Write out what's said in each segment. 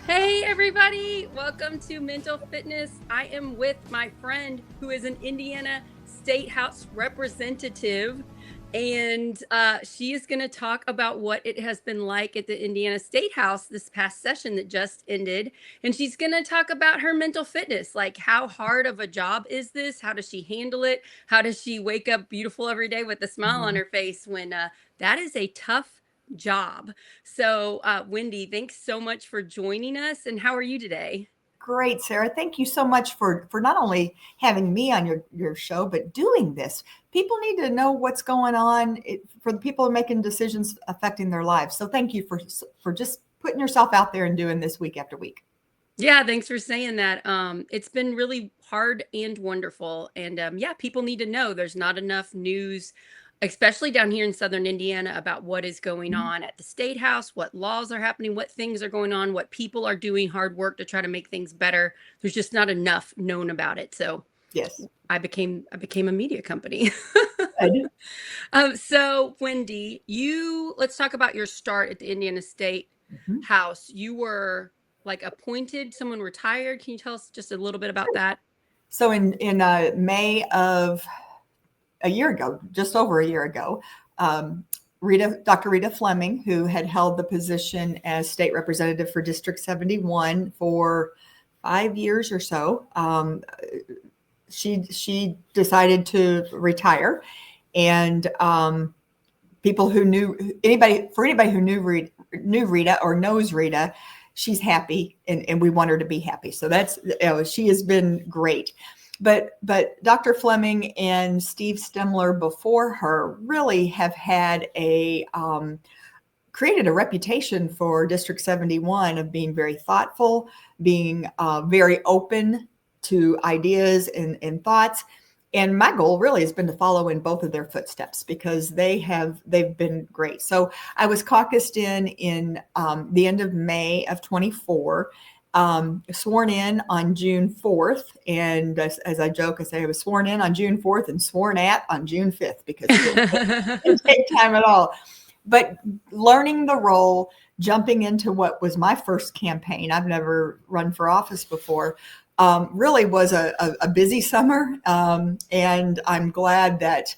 Hey, everybody! Welcome to Mental Fitness. I am with my friend who is an Indiana State House representative, and she is going to talk about what it has been like at the Indiana State House this past session that just ended. And she's going to talk about her mental fitness, like how hard of a job is this? How does she handle it? How does she wake up beautiful every day with a smile on Mhm. her face when that is a tough job? So, Wendy, thanks so much for joining us. And how are you today? Great, Sarah. Thank you so much for not only having me on your show, but doing this. People need to know what's going on for the people making decisions affecting their lives. So thank you for just putting yourself out there and doing this week after week. Yeah, thanks for saying that. It's been really hard and wonderful. And yeah, people need to know there's not enough news, especially down here in Southern Indiana, about what is going Mhm. on at the State House, what laws are happening, what things are going on, what people are doing hard work to try to make things better. There's just not enough known about it. So Yes. I became a media company. Good. So Wendy, let's talk about your start at the Indiana State Mhm. House. You were like appointed, someone retired. Can you tell us just a little bit about that? So in May of a year ago, just over a year ago, um, Dr. Rita Fleming, who had held the position as state representative for District 71 for 5 years or so, she decided to retire, and people who knew anybody who knew Rita or knows Rita, she's happy, and we want her to be happy. So she has been great. But Dr. Fleming and Steve Stemler before her really have had created a reputation for District 71 of being very thoughtful, being very open to ideas and thoughts. And my goal really has been to follow in both of their footsteps because they've been great. So I was caucused in the end of May of 24. Sworn in on June 4th. And as I joke, I say I was sworn in on June 4th and sworn at on June 5th because didn't take time at all. But learning the role, jumping into what was my first campaign, I've never run for office before, really was a busy summer. And I'm glad that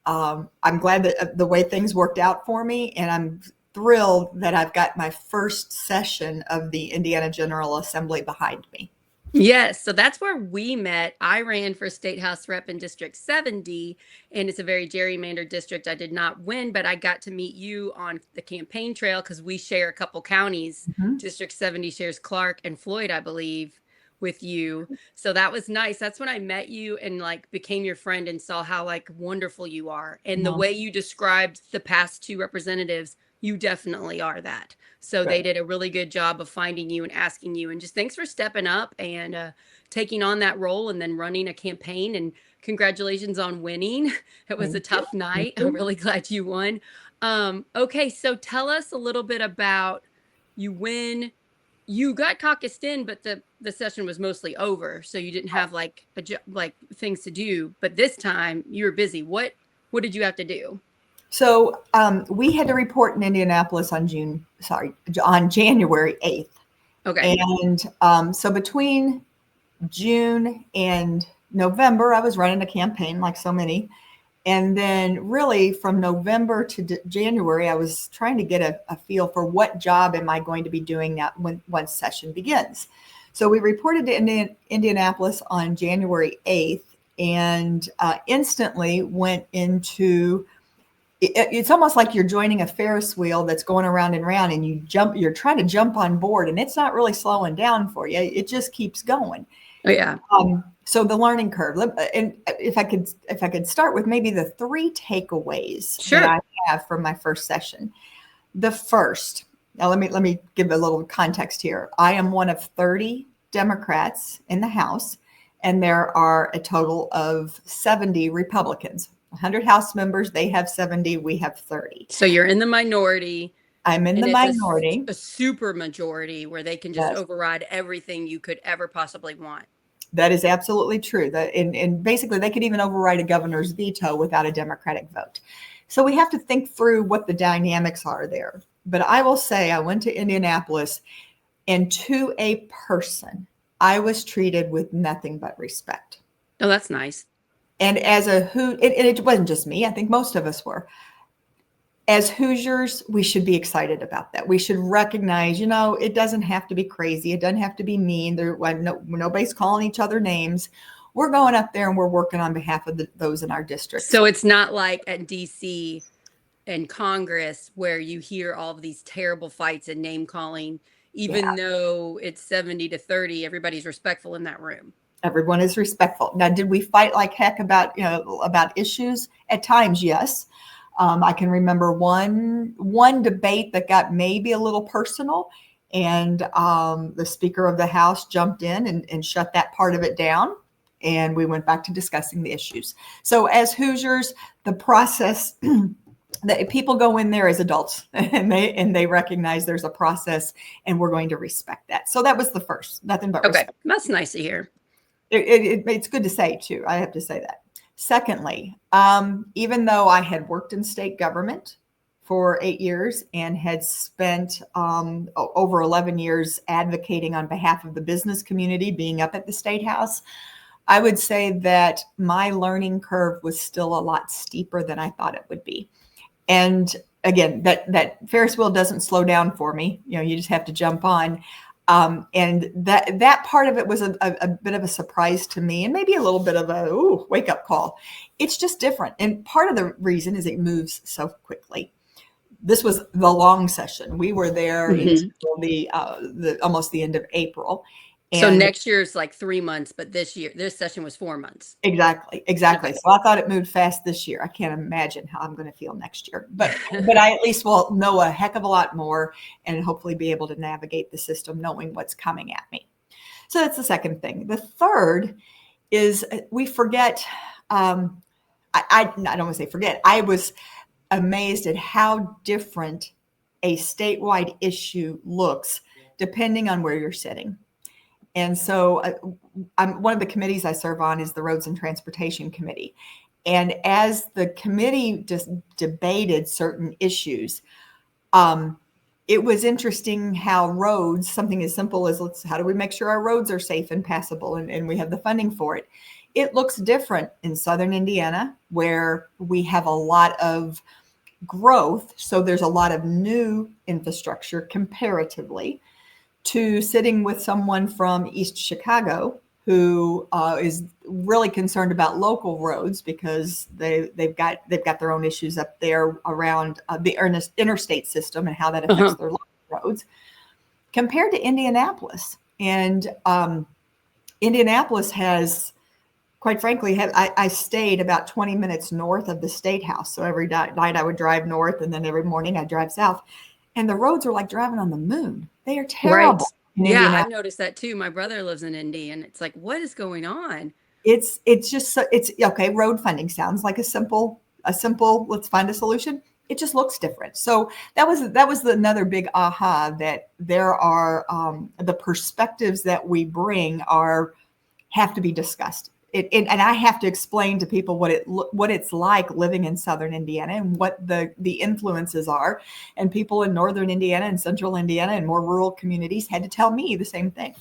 the way things worked out for me. And I'm thrilled that I've got my first session of the Indiana General Assembly behind me. Yes, so that's where we met. I ran for State House Rep in District 70, and it's a very gerrymandered district. I did not win, but I got to meet you on the campaign trail because we share a couple counties. Mhm. District 70 shares Clark and Floyd, I believe, with you. So that was nice. That's when I met you and like became your friend and saw how like wonderful you are. And the Well, way you described the past two representatives, you definitely are that. So they good. did a really good job of finding you and asking you. And just thanks for stepping up and taking on that role and then running a campaign. And congratulations on winning. It was a Thank you. tough Thank night. I'm you. really glad you won. Okay, so tell us a little bit about you win. You got caucused in, but the session was mostly over, so you didn't have like like things to do. But this time you were busy. What did you have to do? So we had to report in Indianapolis on January 8th. Okay. And so between June and November, I was running a campaign like so many. And then really from November to January, I was trying to get a feel for what job am I going to be doing now once session begins. So we reported to Indianapolis on January 8th and instantly went into it's almost like you're joining a Ferris wheel that's going around and around, and you're trying to jump on board, and it's not really slowing down for you. It just keeps going. Oh yeah. So the learning curve, and if I could start with maybe the three takeaways that Sure. I have from my first session. The first, now let me give a little context here. I am one of 30 Democrats in the House, and there are a total of 70 Republicans. 100 House members, they have 70, we have 30. So you're in the minority, I'm in and the it's minority. a super majority where they can just Yes. override everything you could ever possibly want. That is absolutely true. And basically, they could even override a governor's veto without a Democratic vote. So we have to think through what the dynamics are there. But I will say, I went to Indianapolis And to a person, I was treated with nothing but respect. Oh, that's nice. And as a and it wasn't just me, I think most of us were. As Hoosiers, we should be excited about that. We should recognize, it doesn't have to be crazy. It doesn't have to be mean. Nobody's calling each other names. We're going up there and we're working on behalf of those in our districts. So it's not like at DC and Congress where you hear all of these terrible fights and name calling, even though it's 70-30, everybody's respectful in that room. Everyone is respectful. Now, did we fight like heck about issues? At times, yes. I can remember one debate that got maybe a little personal, and the Speaker of the House jumped in and shut that part of it down, and we went back to discussing the issues. So as Hoosiers, the process that people go in there as adults and they recognize there's a process, and we're going to respect that. So that was the first, nothing but respect. That's nice to hear. It's good to say too. I have to say that. Secondly, even though I had worked in state government for 8 years and had spent over 11 years advocating on behalf of the business community, being up at the State House, I would say that my learning curve was still a lot steeper than I thought it would be. And again, that Ferris wheel doesn't slow down for me. You just have to jump on. And that part of it was a bit of a surprise to me, and maybe a little bit of a wake up call. It's just different. And part of the reason is it moves so quickly. This was the long session. We were there until almost the end of April. And so next year is like 3 months, but this session was 4 months. Exactly. Okay. So I thought it moved fast this year. I can't imagine how I'm going to feel next year, but I at least will know a heck of a lot more and hopefully be able to navigate the system knowing what's coming at me. So that's the second thing. The third is we forget. I don't want to say forget. I was amazed at how different a statewide issue looks depending on where you're sitting. And so one of the committees I serve on is the Roads and Transportation Committee. And as the committee just debated certain issues, it was interesting how roads, something as simple as how do we make sure our roads are safe and passable and we have the funding for it. It looks different in Southern Indiana, where we have a lot of growth. So there's a lot of new infrastructure comparatively, to sitting with someone from East Chicago who is really concerned about local roads because they've got their own issues up there around the interstate system and how that affects their local roads, compared to Indianapolis. And Indianapolis has, quite frankly, I stayed about 20 minutes north of the State House. So every night I would drive north, and then every morning I'd drive south. And the roads are like driving on the moon. They are terrible. Right. Yeah, I've noticed that too. My brother lives in Indy, and it's like, what is going on? It's just it's okay. Road funding sounds like a simple. Let's find a solution. It just looks different. So that was another big aha, that there are the perspectives that we bring have to be discussed. And I have to explain to people what it's like living in Southern Indiana and what the influences are. And people in Northern Indiana and Central Indiana and more rural communities had to tell me the same thing.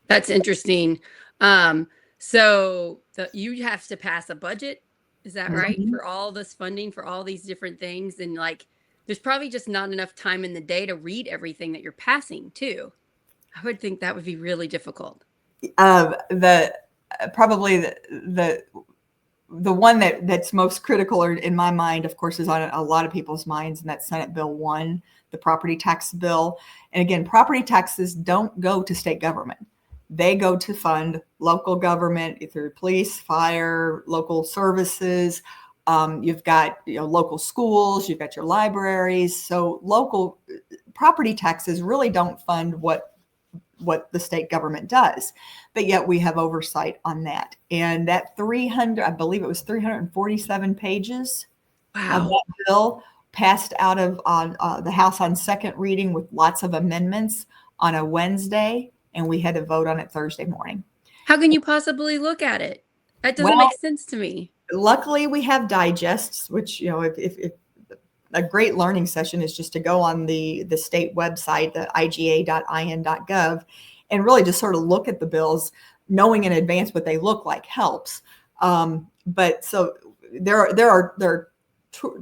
That's interesting. So you have to pass a budget, is that right? For all this funding, for all these different things. And there's probably just not enough time in the day to read everything that you're passing too. I would think that would be really difficult. Probably the one that's most critical in my mind, of course, is on a lot of people's minds, and that's Senate Bill 1, the property tax bill. And again, property taxes don't go to state government. They go to fund local government through police, fire, local services. You've got local schools, you've got your libraries. So local property taxes really don't fund what the state government does, but yet we have oversight on that. And that 300, I believe it was 347 pages of that bill passed out of the House on second reading with lots of amendments on a Wednesday, and we had to vote on it Thursday morning. How can you possibly look at it? That doesn't make sense to me. Luckily, we have digests, which if a great learning session is just to go on the state website, the iga.in.gov, and really just sort of look at the bills. Knowing in advance what they look like helps. But so there are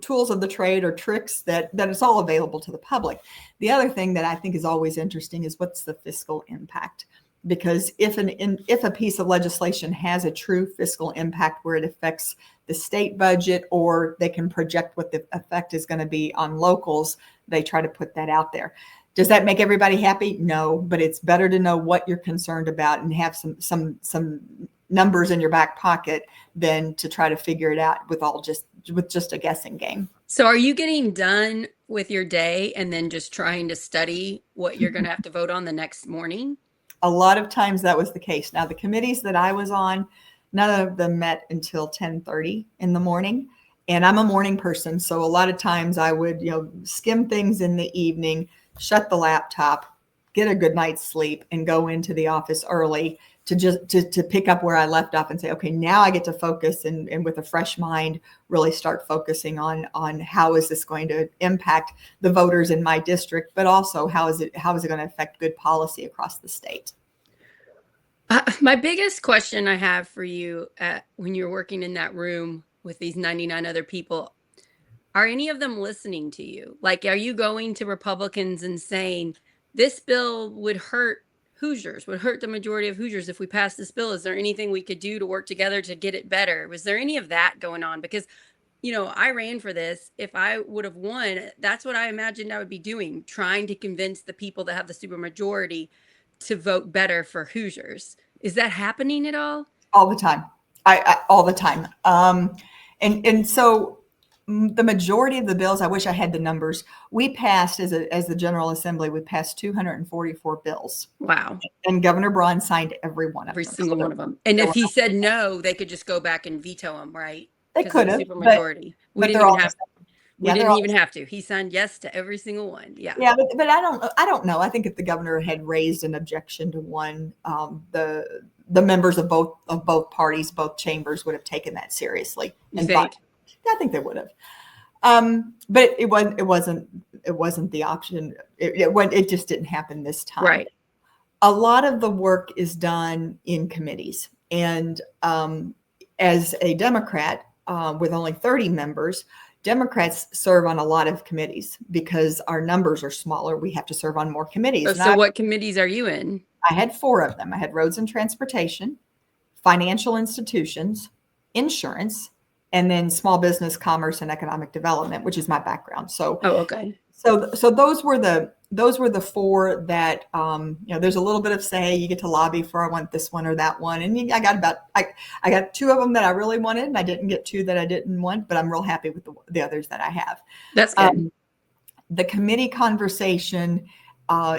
tools of the trade or tricks that it's all available to the public. The other thing that I think is always interesting is what's the fiscal impact? Because if a piece of legislation has a true fiscal impact where it affects the state budget, or they can project what the effect is going to be on locals, they try to put that out there. Does that make everybody happy? No, but it's better to know what you're concerned about and have some numbers in your back pocket than to try to figure it out with just a guessing game. So are you getting done with your day and then just trying to study what you're going to have to vote on the next morning? A lot of times that was the case. Now, the committees that I was on, none of them met until 10:30 in the morning. And I'm a morning person. So a lot of times I would, skim things in the evening, shut the laptop, get a good night's sleep, and go into the office early to pick up where I left off and say, okay, now I get to focus and with a fresh mind, really start focusing on how is this going to impact the voters in my district, but also how is it going to affect good policy across the state? My biggest question I have for you when you're working in that room with these 99 other people, are any of them listening to you? Like, are you going to Republicans and saying, this bill would hurt Hoosiers, would hurt the majority of Hoosiers if we pass this bill? Is there anything we could do to work together to get it better? Was there any of that going on? Because, I ran for this. If I would have won, that's what I imagined I would be doing, trying to convince the people that have the supermajority to vote better for Hoosiers. Is that happening at all? All the time. I all the time. And so the majority of the bills, I wish I had the numbers. We passed as the General Assembly, we passed 244 bills. Wow. And Governor Braun signed every one of them. Every single one of them. And if he said no, they could just go back and veto them, right? They could have. Supermajority. We didn't even have to. He signed yes to every single one. Yeah. Yeah, but I don't know. I think if the governor had raised an objection to one, the members of both parties, both chambers would have taken that seriously. You think? I think they would have. But it wasn't the option. It just didn't happen this time. Right. A lot of the work is done in committees, and as a Democrat with only 30 members, Democrats serve on a lot of committees because our numbers are smaller. We have to serve on more committees. So what committees are you in? I had 4 of them. I had roads and transportation, financial institutions, insurance, and then small business, commerce, and economic development, which is my background. So, okay. So those were the 4 that there's a little bit of say. You get to lobby for I want this one or that one, and I got 2 of them that I really wanted, and I didn't get 2 that I didn't want, but I'm real happy with the others that I have. That's good. The committee conversation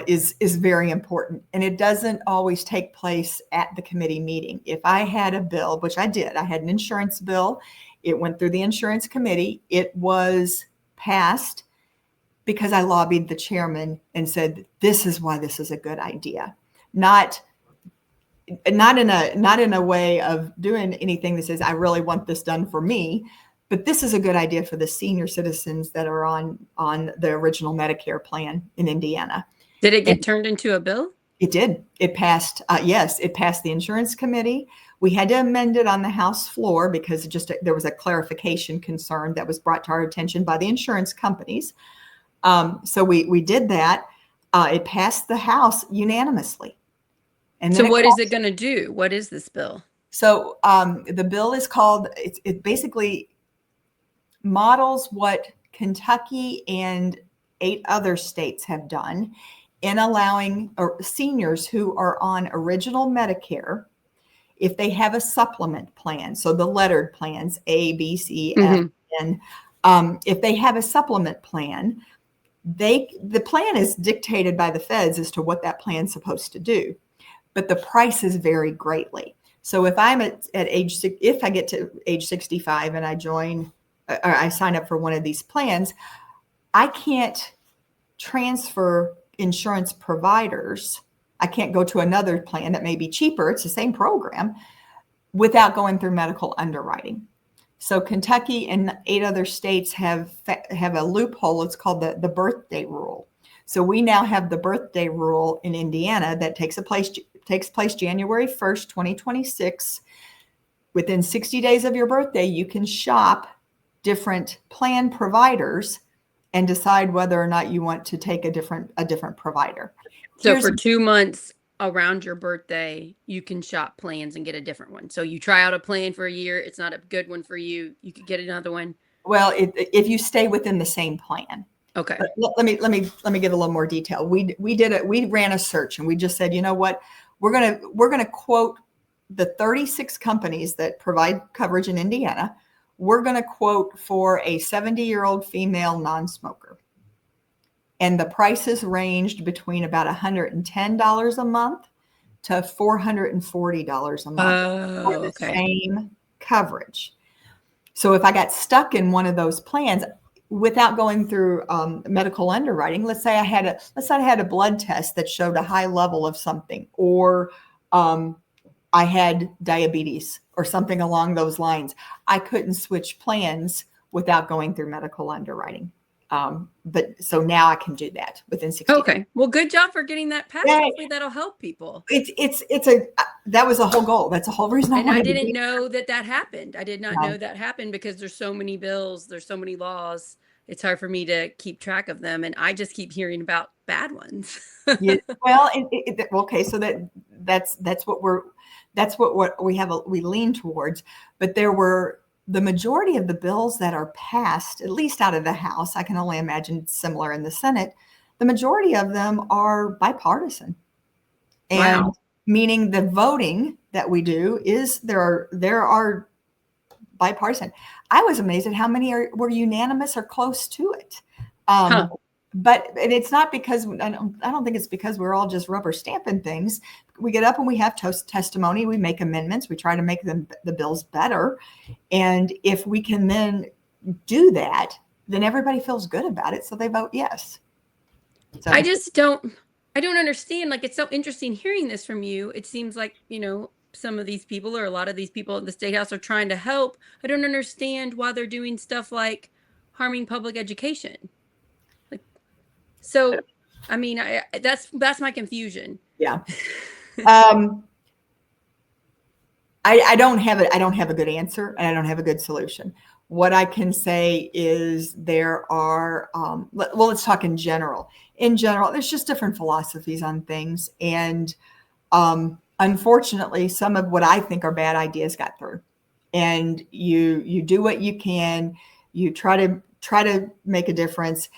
is very important, and it doesn't always take place at the committee meeting. If I had a bill, which I did, I had an insurance bill. It went through the insurance committee. It was passed because I lobbied the chairman and said, this is why this is a good idea. Not in a way of doing anything that says, I really want this done for me, but this is a good idea for the senior citizens that are on the original Medicare plan in Indiana. Did it get turned into a bill? It did. It passed. Yes, it passed the insurance committee. We had to amend it on the House floor because there was a clarification concern that was brought to our attention by the insurance companies. So we did that. It passed the House unanimously. And so what is it going to do? What is this bill? So the bill is called, it basically models what Kentucky and 8 other states have done in allowing seniors who are on original Medicare, if they have a supplement plan, so the lettered plans, A, B, C, F, N, if they have a supplement plan, the plan is dictated by the feds as to what that plan's supposed to do, but the prices vary greatly. So if I'm if I get to age 65 and I join, or I sign up for one of these plans, I can't transfer insurance providers. I can't go to another plan that may be cheaper. It's the same program without going through medical underwriting. So Kentucky and 8 other states have a loophole. It's called the birthday rule. So we now have the birthday rule in Indiana that takes place January 1st, 2026. Within 60 days of your birthday, you can shop different plan providers and decide whether or not you want to take a different provider. So for 2 months around your birthday, you can shop plans and get a different one. So you try out a plan for a year, it's not a good one for you, you could get another one. Well, if you stay within the same plan. Okay. But let me give a little more detail. We ran a search and we just said, you know what, we're gonna quote the 36 companies that provide coverage in Indiana. We're gonna quote for a 70-year-old female non-smoker. And the prices ranged between about $110 a month to $440 a month for the same coverage. So if I got stuck in one of those plans without going through medical underwriting, let's say I had a blood test that showed a high level of something, or I had diabetes or something along those lines, I couldn't switch plans without going through medical underwriting. But so now I can do that within 60 days. Okay. Well, good job for getting that passed. Yeah. Hopefully that'll help people. That was a whole goal. That's the whole reason I didn't know that happened. I did not know that happened because there's so many bills, there's so many laws. It's hard for me to keep track of them. And I just keep hearing about bad ones. Yeah, well, okay. So that's what we lean towards, but the majority of the bills that are passed, at least out of the House, I can only imagine similar in the Senate, the majority of them are bipartisan. And wow. Meaning the voting that we do is there are bipartisan. I was amazed at how many were unanimous or close to it. But it's not because I don't think it's because we're all just rubber stamping things. We get up and we have testimony. We make amendments. We try to make the bills better. And if we can then do that, then everybody feels good about it. So they vote yes. So I don't understand. Like, it's so interesting hearing this from you. It seems like, some of these people or a lot of these people at the State House are trying to help. I don't understand why they're doing stuff like harming public education. So, I mean, that's my confusion. Yeah. I don't have a good answer and I don't have a good solution. What I can say is there are, let's talk in general. In general, there's just different philosophies on things. And unfortunately, some of what I think are bad ideas got through. And you do what you can. You try to make a difference.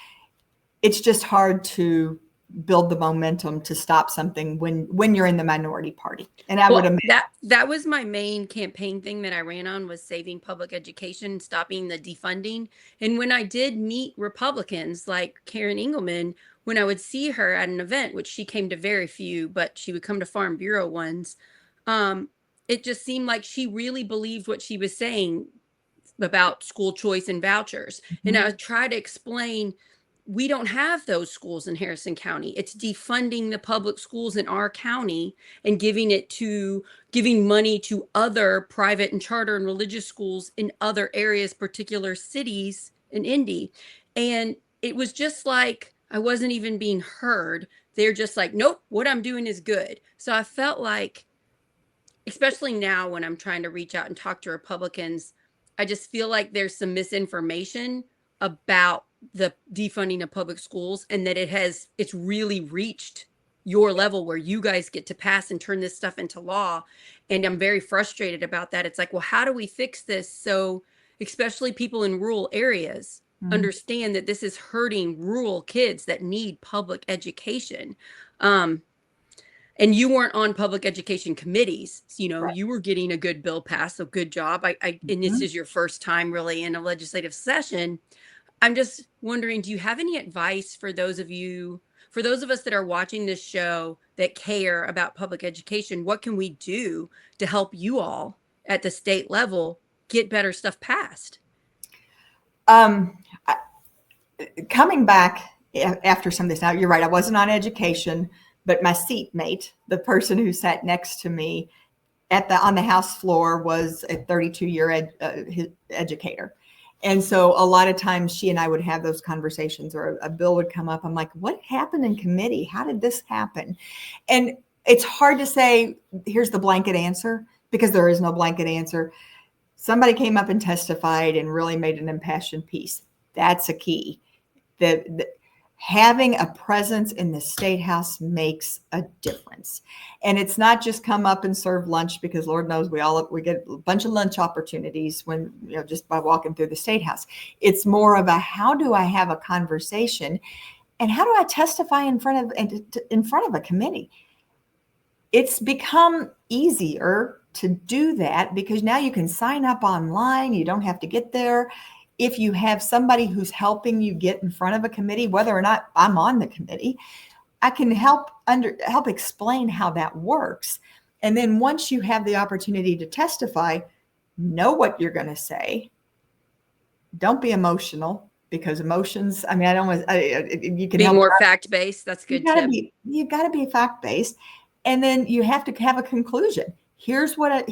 It's just hard to build the momentum to stop something when you're in the minority party. And I would imagine that was my main campaign thing that I ran on, was saving public education, stopping the defunding. And when I did meet Republicans like Karen Engelman, when I would see her at an event, which she came to very few, but she would come to Farm Bureau ones, it just seemed like she really believed what she was saying about school choice and vouchers. Mm-hmm. And I would try to explain, we don't have those schools in Harrison County. It's defunding the public schools in our county and giving money to other private and charter and religious schools in other areas, particular cities in Indy. And it was just like, I wasn't even being heard. They're just like, nope, what I'm doing is good. So I felt like, especially now when I'm trying to reach out and talk to Republicans, I just feel like there's some misinformation about the defunding of public schools, and that it's really reached your level where you guys get to pass and turn this stuff into law. And I'm very frustrated about that. It's like, well, how do we fix this? So especially people in rural areas understand that this is hurting rural kids that need public education. And you weren't on public education committees, right. You were getting a good bill passed. So good job. And this is your first time really in a legislative session. I'm just wondering, do you have any advice for those of us that are watching this show that care about public education? What can we do to help you all at the state level get better stuff passed? Coming back after some of this, now you're right, I wasn't on education, but my seatmate, the person who sat next to me, on the House floor was a 32-year educator. And so a lot of times she and I would have those conversations, or a bill would come up. I'm like, what happened in committee? How did this happen? And it's hard to say, here's the blanket answer, because there is no blanket answer. Somebody came up and testified and really made an impassioned piece. That's a key. Having a presence in the State House makes a difference. And it's not just come up and serve lunch, because Lord knows we get a bunch of lunch opportunities when, just by walking through the State House. It's more of a, how do I have a conversation, and how do I testify in front of a committee? It's become easier to do that because now you can sign up online. You don't have to get there. If you have somebody who's helping you get in front of a committee, whether or not I'm on the committee, I can help explain how that works. And then once you have the opportunity to testify, know what you're going to say. Don't be emotional, because emotions, I mean, you can be help more fact-based. That's good tip. You got to be fact-based. And then you have to have a conclusion. Here's what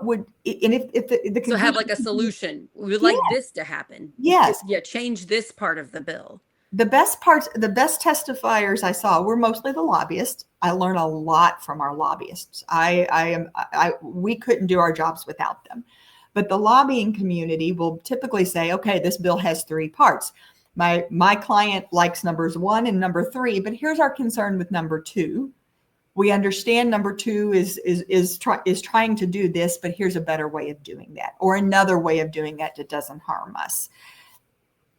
would, and if the so have like a solution. We would like this to happen. Yes. Yeah. Change this part of the bill. The best testifiers I saw were mostly the lobbyists. I learned a lot from our lobbyists. We couldn't do our jobs without them. But the lobbying community will typically say, okay, this bill has 3 parts. My client likes numbers 1 and number 3, but here's our concern with number 2. We understand number 2 is trying to do this, but here's a better way of doing that, or another way of doing that doesn't harm us.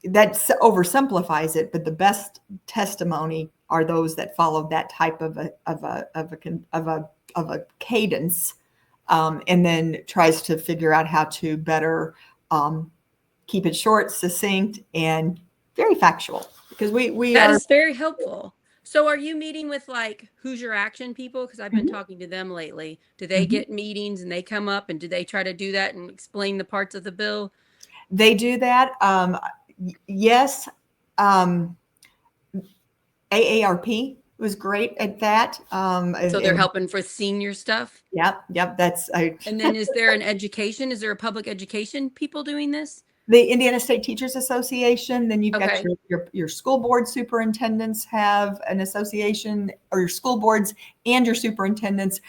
That oversimplifies it, but the best testimony are those that follow that type of a cadence, and then tries to figure out how to better keep it short, succinct, and very factual. Because that is very helpful. So are you meeting with like Who's Your Action people? Because I've been talking to them lately. Do they get meetings and they come up, and do they try to do that and explain the parts of the bill? They do that. Yes. AARP was great at that. So they're helping for senior stuff? Yep. And then is there an education? Is there a public education people doing this? The Indiana State Teachers Association. Then you've got Okay. your school board superintendents have an association, or your school boards and your superintendents.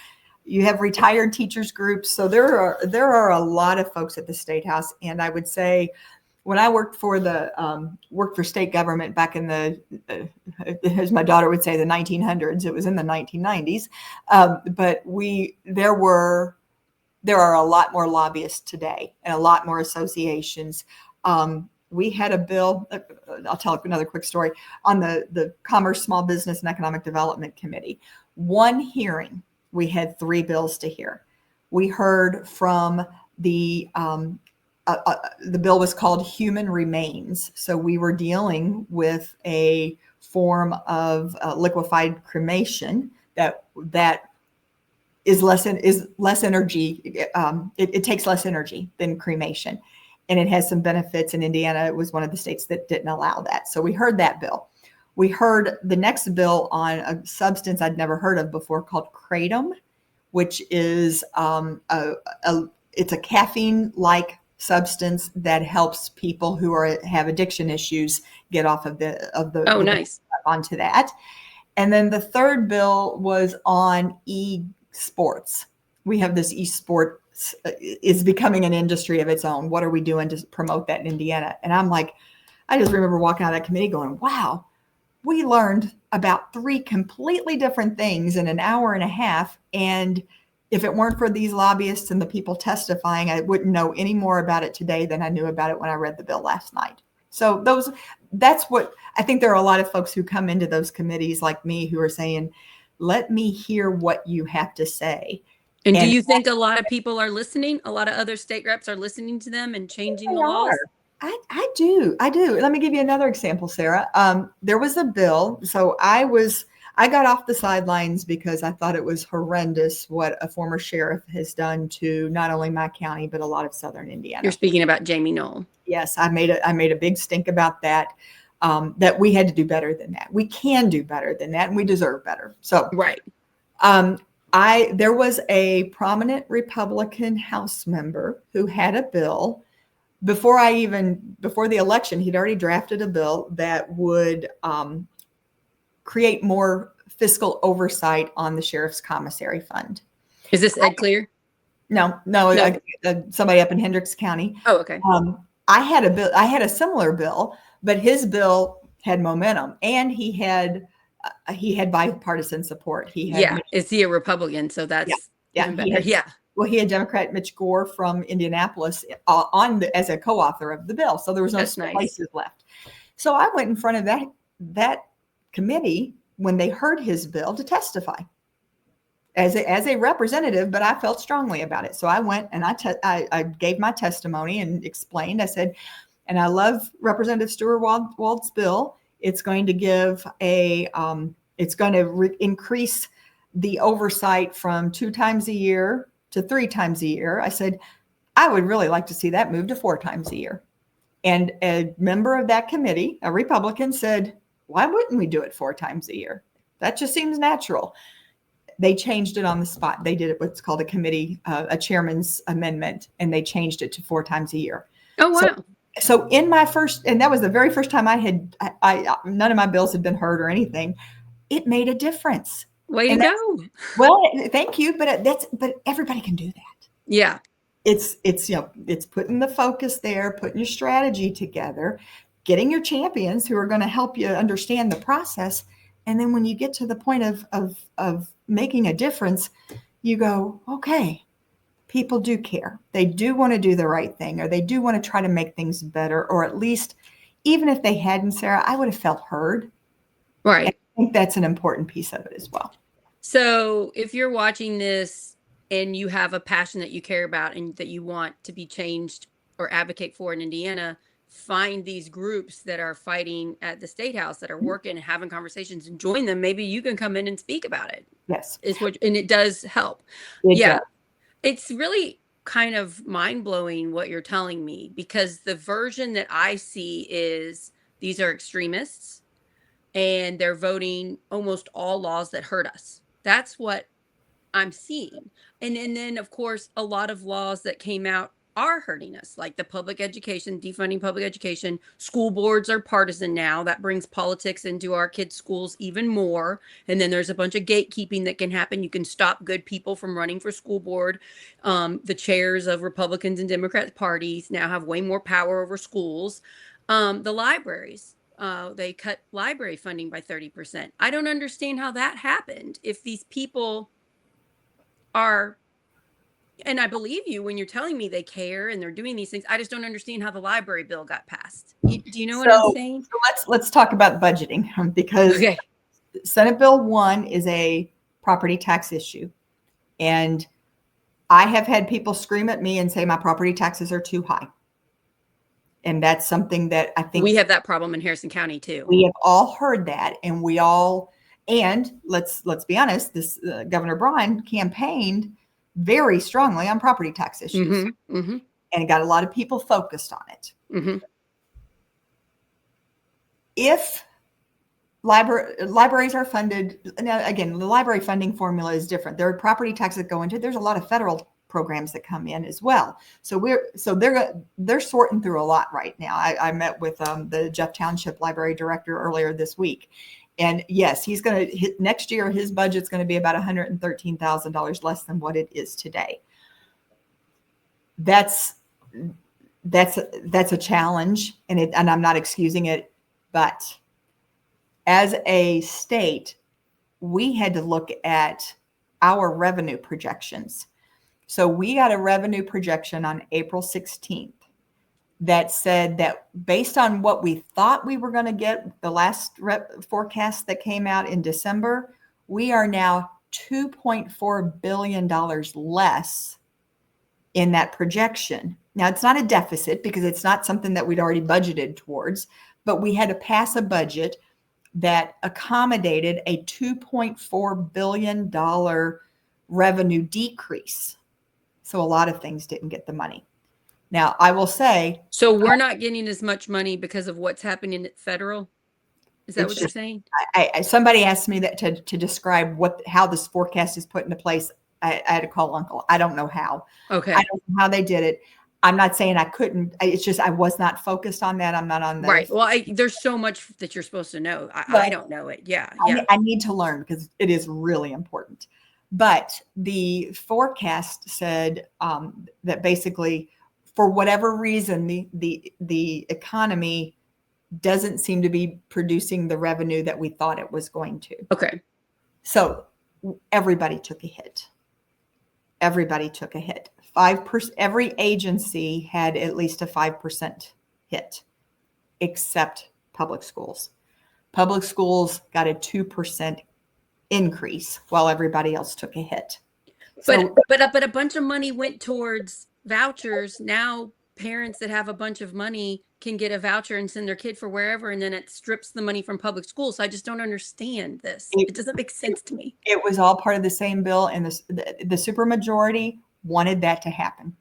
You have retired teachers groups. So there are a lot of folks at the State House. And I would say, when I worked for state government back in the, as my daughter would say, the 1900s, it was in the 1990s. But there are a lot more lobbyists today and a lot more associations. We had a bill, I'll tell another quick story, on the Commerce, Small Business, and Economic Development Committee. One hearing, we had 3 bills to hear. We heard from the bill was called Human Remains. So we were dealing with a form of liquefied cremation that is less energy. It takes less energy than cremation, and it has some benefits. In Indiana, it was one of the states that didn't allow that. So we heard that bill. We heard the next bill on a substance I'd never heard of before called kratom, which is it's a caffeine-like substance that helps people who have addiction issues get off of the nice onto that. And then the third bill was on sports. We have this esports is becoming an industry of its own. What are we doing to promote that in Indiana? And I'm like, I just remember walking out of that committee going, wow, we learned about 3 completely different things in an hour and a half. And if it weren't for these lobbyists and the people testifying, I wouldn't know any more about it today than I knew about it when I read the bill last night. So that's what I think. There are a lot of folks who come into those committees like me who are saying, let me hear what you have to say. And do you think a lot of people are listening? A lot of other state reps are listening to them and changing the laws? I do. Let me give you another example, Sarah. There was a bill. So I got off the sidelines because I thought it was horrendous what a former sheriff has done to not only my county, but a lot of Southern Indiana. You're speaking about Jamie Knoll. Yes, I made a big stink about that. That we had to do better than that. We can do better than that, and we deserve better. So right. There was a prominent Republican House member who had a bill before the election. He'd already drafted a bill that would create more fiscal oversight on the sheriff's commissary fund. Is this Ed Clear? No, No. somebody up in Hendricks County. Oh, okay. I had a similar bill, but his bill had momentum, and he had bipartisan support. Is he a Republican? So that's even better. He had Democrat Mitch Gore from Indianapolis as a co-author of the bill, so there was no places left. So I went in front of that committee when they heard his bill to testify as a representative, but I felt strongly about it. So I went and I gave my testimony and explained. I said, and I love Representative Stuart Wald's bill. It's going to increase the oversight from 2 times a year to 3 times a year. I said, I would really like to see that move to 4 times a year. And a member of that committee, a Republican, said, why wouldn't we do it 4 times a year? That just seems natural. They changed it on the spot. They did what's called a chairman's amendment, and they changed it to 4 times a year. Oh, wow. So in my first, and that was the very first time none of my bills had been heard or anything. It made a difference. Way to go. Well, thank you. But everybody can do that. Yeah. It's putting the focus there, putting your strategy together, getting your champions who are going to help you understand the process. And then when you get to the point of making a difference, you go, okay, people do care. They do want to do the right thing, or they do want to try to make things better, or at least, even if they hadn't, Sarah, I would have felt heard. Right. And I think that's an important piece of it as well. So if you're watching this and you have a passion that you care about and that you want to be changed or advocate for in Indiana, find these groups that are fighting at the State House, that are working and having conversations, and join them. Maybe you can come in and speak about it. Yes. And it does help. It does. It's really kind of mind-blowing what you're telling me, because the version that I see is these are extremists and they're voting almost all laws that hurt us. That's what I'm seeing. And then of course, a lot of laws that came out are hurting us, like the public education, defunding public education. School boards are partisan now. That brings politics into our kids' schools even more. And then there's a bunch of gatekeeping that can happen. You can stop good people from running for school board. The chairs of Republicans and Democrat parties now have way more power over schools. The libraries, they cut library funding by 30%. I don't understand how that happened. If these people are, and I believe you when you're telling me they care and they're doing these things, I just don't understand how the library bill got passed. Do you know what I'm saying? So let's talk about budgeting, because Senate Bill 1 is a property tax issue. And I have had people scream at me and say my property taxes are too high. And that's something that I think we have that problem in Harrison County too. We have all heard that, and let's be honest, this Governor Bryan campaigned very strongly on property tax issues, and it got a lot of people focused on it. If libraries are funded, now again, the library funding formula is different. There are property taxes that go into it. There's a lot of federal programs that come in as well. So they're sorting through a lot right now. I met with the Jeff Township Library Director earlier this week. And yes, he's going to hit next year. His budget's going to be about $113,000 less than what it is today. That's a challenge, and I'm not excusing it, but as a state, we had to look at our revenue projections. So we got a revenue projection on April 16th that said that based on what we thought we were going to get, the last forecast that came out in December, we are now $2.4 billion less in that projection. Now, it's not a deficit because it's not something that we'd already budgeted towards, but we had to pass a budget that accommodated a $2.4 billion revenue decrease. So a lot of things didn't get the money. Now, I will say. So we're not getting as much money because of what's happening at federal? Is that It's what you're just saying? somebody asked me that to describe how this forecast is put into place. I had to call Uncle. I don't know how. I Okay. don't know how they did it. I'm not saying I couldn't. It's just I was not focused on that. I'm not on the. Right. Well, there's so much that you're supposed to know. I Well, don't know it. Yeah. Yeah. I need to learn because it is really important. But the forecast said that basically, for whatever reason, the economy doesn't seem to be producing the revenue that we thought it was going to. Okay. So everybody took a hit. Everybody took a hit. 5%. Every agency had at least a 5% hit, except public schools. Public schools got a 2% increase while everybody else took a hit. But So but a bunch of money went towards vouchers. Now parents that have a bunch of money can get a voucher and send their kid for wherever, and then it strips the money from public schools. So I just don't understand this. it, It doesn't make sense to me. it was all part of the same bill, and the supermajority wanted that to happen.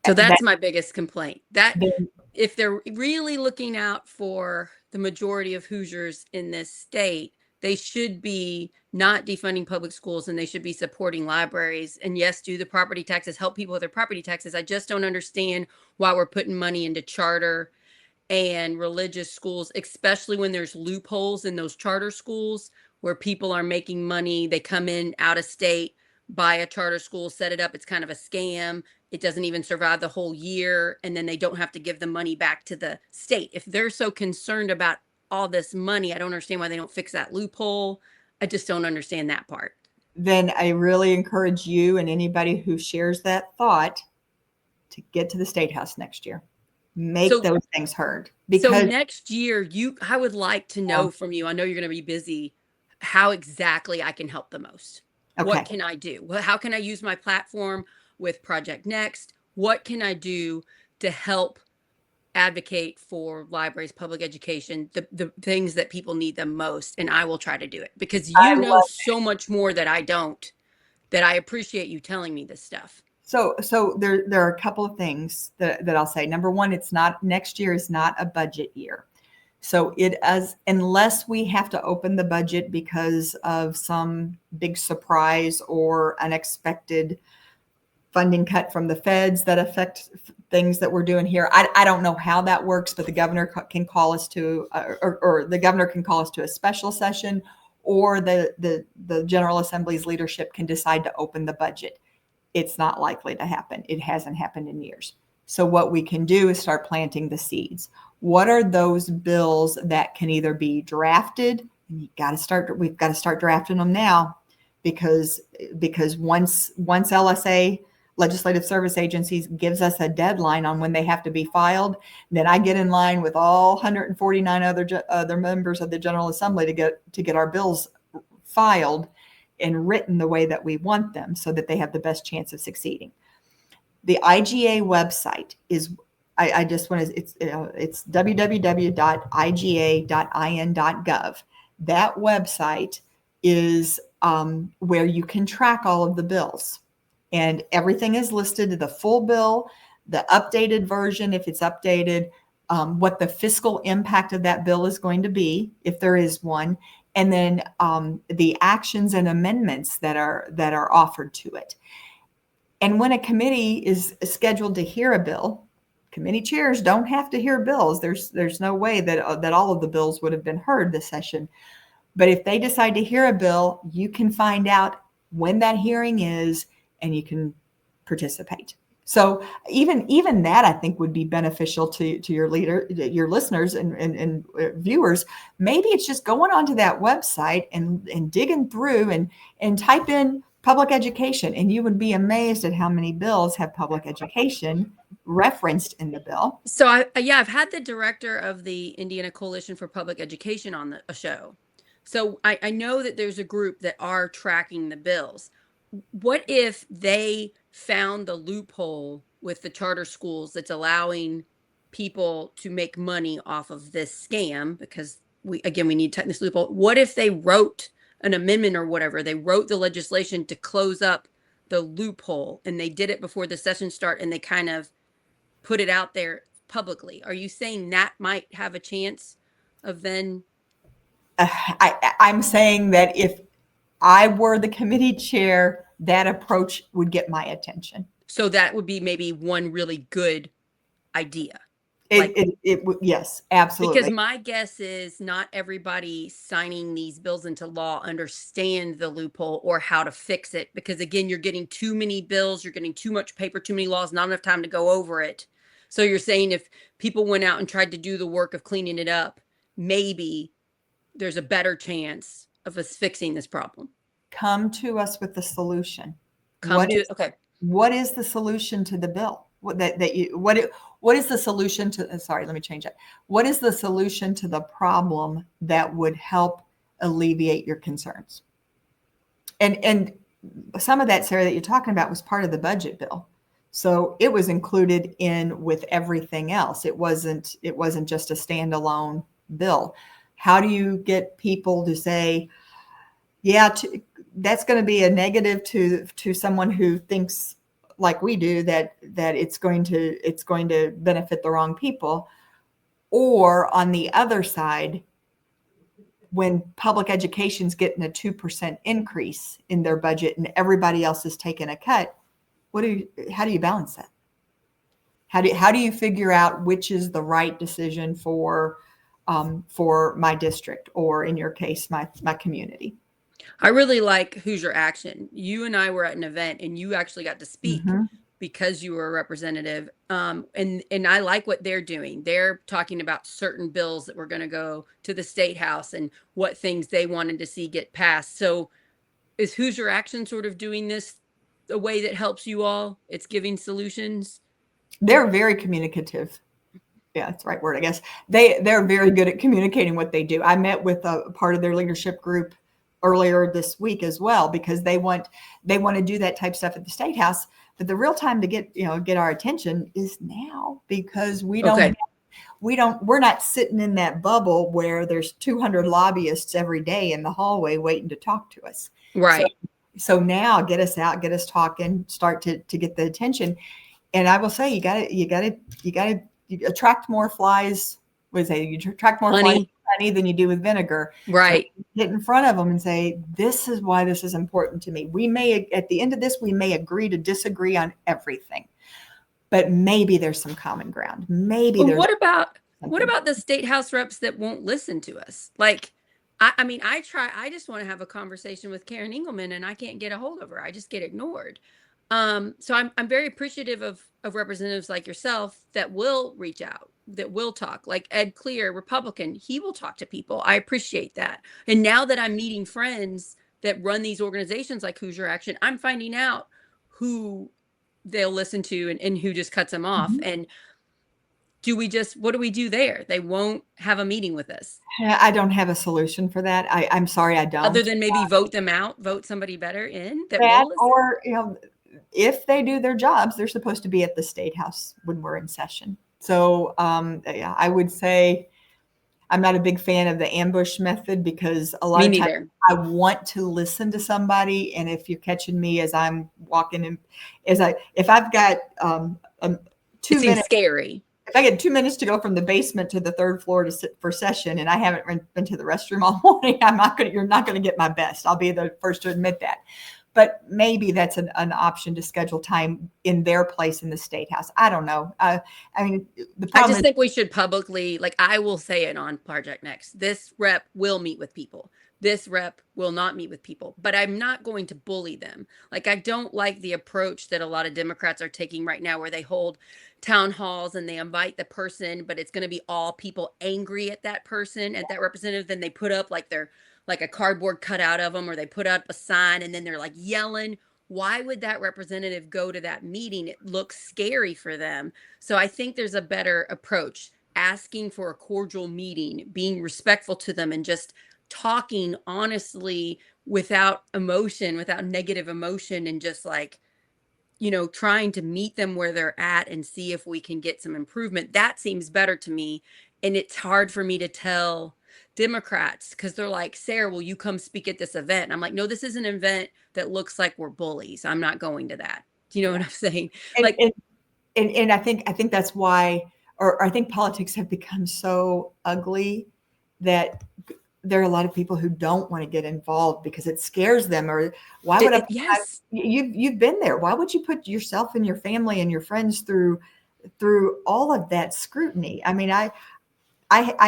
So That that's my biggest complaint. That they, if they're really looking out for the majority of Hoosiers in this state, they should be not defunding public schools and they should be supporting libraries. And yes, do the property taxes, help people with their property taxes. I just don't understand why we're putting money into charter and religious schools, especially when there's loopholes in those charter schools where people are making money. They come in out of state, buy a charter school, set it up. It's kind of a scam. It doesn't even survive the whole year. And then they don't have to give the money back to the state. If they're so concerned about all this money, I don't understand why they don't fix that loophole. I just don't understand that part. then I really encourage you and anybody who shares that thought to get to the State House next year. Make So those things heard So because next year, I would like to know from you. I know you're going to be busy. How exactly I can help the most? What okay. can I do? How can I use my platform with Project Next? What can I do to help advocate for libraries, public education, the things that people need the most? And I will try to do it because I you know love so much more that I don't. That I appreciate you telling me this stuff. so there are a couple of things that I'll say. Number one, it's not next year is not a budget year. So it as unless we have to open the budget because of some big surprise or unexpected funding cut from the feds that affect things that we're doing here. I don't know how that works, but the governor can call us to, or the governor can call us to a special session, or the General Assembly's leadership can decide to open the budget. It's not likely to happen. It hasn't happened in years. So what we can do is start planting the seeds. What are those bills that can either be drafted? And we've got to start drafting them now because once LSA, Legislative Service Agencies, gives us a deadline on when they have to be filed, then I get in line with all 149 other members of the General Assembly to get our bills filed and written the way that we want them so that they have the best chance of succeeding. The IGA website is, I just want to, it's www.iga.in.gov. That website is where you can track all of the bills. And everything is listed, the full bill, the updated version, if it's updated, what the fiscal impact of that bill is going to be, if there is one, and then the actions and amendments that are offered to it. And when a committee is scheduled to hear a bill, committee chairs don't have to hear bills. There's no way that all of the bills would have been heard this session. But if they decide to hear a bill, you can find out when that hearing is, and you can participate. So even that I think would be beneficial to your listeners and viewers. Maybe it's just going onto that website and digging through and type in public education, and you would be amazed at how many bills have public education referenced in the bill. So I've had the director of the Indiana Coalition for Public Education on a show. So I know that there's a group that are tracking the bills. What if they found the loophole with the charter schools that's allowing people to make money off of this scam? Because we need to tighten this loophole. What if they wrote an amendment or whatever? They wrote the legislation to close up the loophole, and they did it before the session start, and they kind of put it out there publicly. Are you saying that might have a chance of then I'm saying that if I were the committee chair, that approach would get my attention. So that would be maybe one really good idea. Like, Yes, because absolutely. my guess is not everybody signing these bills into law understand the loophole or how to fix it. Because again, you're getting too many bills, you're getting too much paper, too many laws, not enough time to go over it. So you're saying if people went out and tried to do the work of cleaning it up, maybe there's a better chance of us fixing this problem. Come to us with the solution. Come to, okay. What is the solution to the bill? What is the solution to, sorry, let me change it. What is the solution to the problem that would help alleviate your concerns? And some of that, Sarah, that you're talking about was part of the budget bill. So it was included in with everything else. It wasn't just a standalone bill. How do you get people to say, yeah, that's going to be a negative to someone who thinks like we do, that it's going to benefit the wrong people? Or on the other side, when public education's getting a 2% increase in their budget and everybody else is taking a cut, how do you balance that? How do you figure out which is the right decision for my district, or in your case, my community? I really like Hoosier Action. You and I were at an event and you actually got to speak because you were a representative. And I like what they're doing. They're talking about certain bills that were going to go to the State House and what things they wanted to see get passed. So is Hoosier Action sort of doing this a way that helps you all? It's giving solutions. They're very communicative. Yeah, that's the right word, I guess. They're very good at communicating what they do. I met with a part of their leadership group earlier this week as well, because they want to do that type stuff at the State House. But the real time to get our attention is now, because we're not sitting in that bubble where there's 200 lobbyists every day in the hallway waiting to talk to us. Right. So now get us out, get us talking, start to get the attention. And I will say, you got to attract more flies. What is it? You attract more flies with honey than you do with vinegar. Right. So get in front of them and say, this is why this is important to me. We may, at the end of this, we may agree to disagree on everything, but maybe there's some common ground. Maybe there's. What about the State House reps that won't listen to us? Like, I mean, I just want to have a conversation with Karen Engelman and I can't get a hold of her. I just get ignored. So I'm very appreciative of representatives like yourself that will reach out, that will talk. Like Ed Clear, Republican, he will talk to people. I appreciate that. And now that I'm meeting friends that run these organizations like Hoosier Action, I'm finding out who they'll listen to and who just cuts them off. And what do we do there? They won't have a meeting with us. I don't have a solution for that. I'm sorry, I don't. Other than maybe vote them out, vote somebody better in that will or if they do their jobs, they're supposed to be at the State House when we're in session. So yeah, I would say I'm not a big fan of the ambush method, because a lot of times I want to listen to somebody, and if you're catching me as I'm walking in, if I've got 2 minutes, scary. If I get 2 minutes to go from the basement to the third floor to sit for session, and I haven't been to the restroom all morning, you're not going to get my best. I'll be the first to admit that. But maybe that's an option to schedule time in their place in the State House. I don't know. I mean, I just think we should publicly, like, I will say it on Project Next. This rep will meet with people. This rep will not meet with people, but I'm not going to bully them. Like, I don't like the approach that a lot of Democrats are taking right now, where they hold town halls and they invite the person, but it's going to be all people angry at that person, at that representative. Then they put up like a cardboard cutout of them, or they put up a sign and then they're like yelling. Why would that representative go to that meeting? It looks scary for them. So I think there's a better approach, asking for a cordial meeting, being respectful to them, and just talking honestly without emotion, without negative emotion, and just like, trying to meet them where they're at and see if we can get some improvement. That seems better to me. And it's hard for me to tell Democrats, because they're like, Sarah, will you come speak at this event? And I'm like, no, this is an event that looks like we're bullies. I'm not going to that. Do you know what I'm saying? And I think that's why, or I think politics have become so ugly that there are a lot of people who don't want to get involved because it scares them. Or why would Yes. you've been there. Why would you put yourself and your family and your friends through all of that scrutiny? I mean, I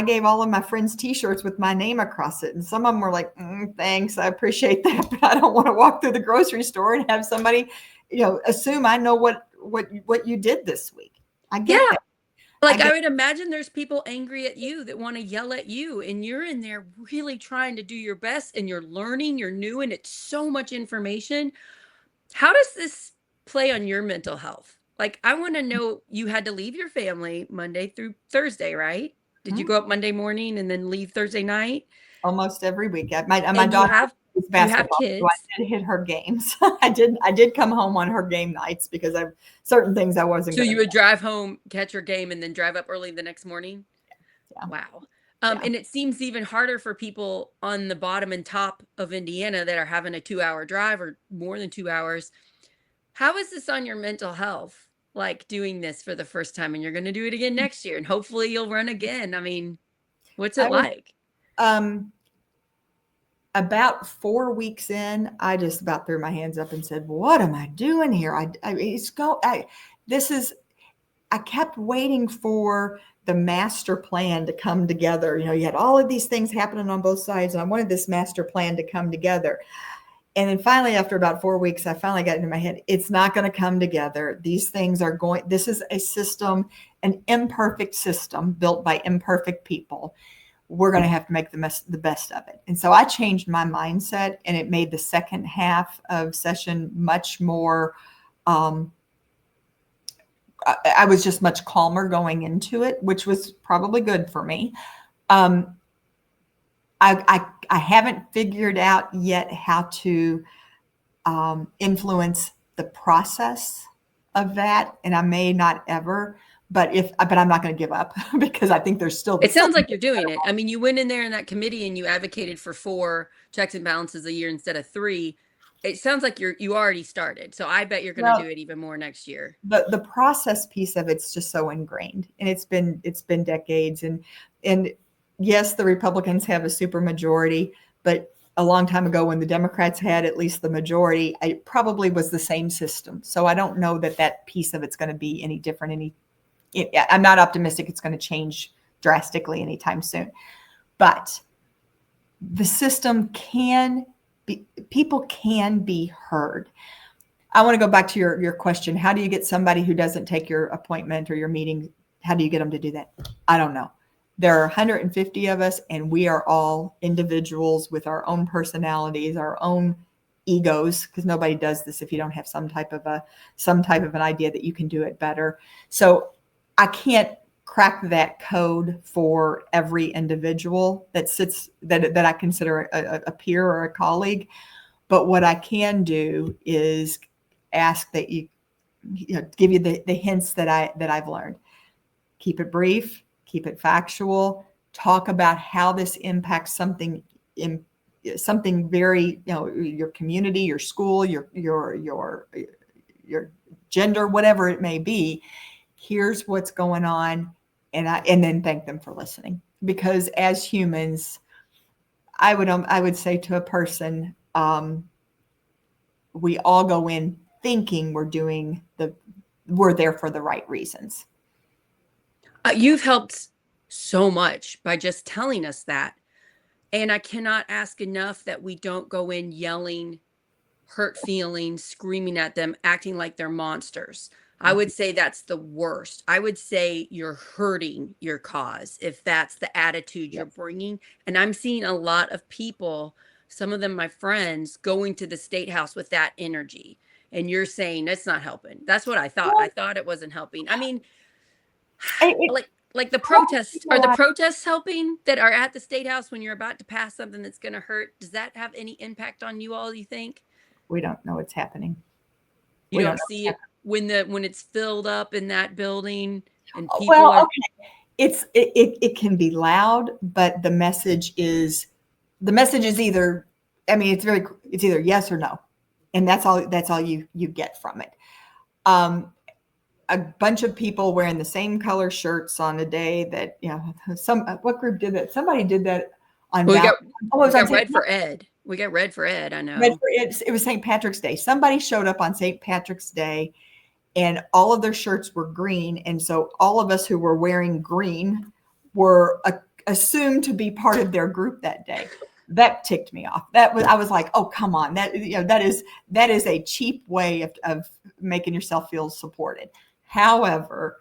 gave all of my friends T-shirts with my name across it, and some of them were like, "Thanks, I appreciate that, but I don't want to walk through the grocery store and have somebody, assume I know what you did this week." I get Yeah. that. I Like, I get would imagine there's people angry at you that wanna yell at you, and you're in there really trying to do your best, and you're learning, you're new, and it's so much information. How does this play on your mental health? Like, I wanna know, you had to leave your family Monday through Thursday, right? Did you Mhm. go up Monday morning and then leave Thursday night? Almost every week. My And you daughter have plays you have basketball, so kids, I did hit her games. I did come home on her game nights because I certain things I wasn't so going to you would miss. drive home, catch your game, and then drive up early the next morning? Yeah, Wow. yeah. And it seems even harder for people on the bottom and top of Indiana that are having a 2-hour drive or more than 2 hours. How is this on your mental health? Like, doing this for the first time, and you're gonna do it again next year, and hopefully you'll run again. I mean, what's it I was like? um about 4 weeks in, I just about threw my hands up and said, "What am I doing here?" I it's go I this is I kept waiting for the master plan to come together. You had all of these things happening on both sides, and I wanted this master plan to come together. And then finally, after about 4 weeks, I finally got into my head, it's not going to come together. These things are this is a system, an imperfect system built by imperfect people. We're going to have to make the best of it. And so I changed my mindset, and it made the second half of session much more. Um, I was just much calmer going into it, which was probably good for me. Um, I haven't figured out yet how to influence the process of that, and I may not ever. But I'm not going to give up because I think there's still It still sounds like you're doing it. I mean, you went in there in that committee and you advocated for 4 checks and balances a year instead of 3. It sounds like you already started. So I bet you're gonna well, do it even more next year. the process piece of it's just so ingrained, and it's been decades. And yes, the Republicans have a super majority, but a long time ago when the Democrats had at least the majority, it probably was the same system. So I don't know that piece of it's going to be any different. I'm not optimistic it's going to change drastically anytime soon. But the system can be, people can be heard. I want to go back to your question. How do you get somebody who doesn't take your appointment or your meeting? How do you get them to do that? I don't know. There are 150 of us, and we are all individuals with our own personalities, our own egos, because nobody does this if you don't have some type of an idea that you can do it better. So I can't crack that code for every individual that I consider a peer or a colleague. But what I can do is ask that give you the hints that I've learned. Keep it brief, keep it factual, talk about how this impacts something very, your community, your school, your gender, whatever it may be. Here's what's going on, and then thank them for listening. Because as humans, I would say to a person, we all go in thinking we're there for the right reasons. You've helped so much by just telling us that. And I cannot ask enough that we don't go in yelling, hurt feelings, screaming at them, acting like they're monsters. I would say that's the worst. I would say you're hurting your cause if that's the attitude you're Yes. bringing. And I'm seeing a lot of people, some of them my friends, going to the state house with that energy. And you're saying that's not helping. That's what I thought. I Well, thought it wasn't helping. I mean, it, like the a lot of protests, are people the protests helping that are at the state house when you're about to pass something that's going to hurt? Does that have any impact on you all, you think? we don't know what's happening. You We don't don't know what's see it when it's filled up in that building and happening. people Well, are. okay. It can be loud, but the message is either, I mean, it's either yes or no, and that's all you get from it. Um, a bunch of people wearing the same color shirts on a day that, some what group did that? Somebody did that on Well, Val. Oh, it we was on got St. red for Ed. We got red for Ed, I Red know. for it was St. Patrick's Day. Somebody showed up on St. Patrick's Day and all of their shirts were green. And so all of us who were wearing green were assumed to be part of their group that day. That ticked me off. I was like, oh, come on. That is a cheap way of making yourself feel supported. However,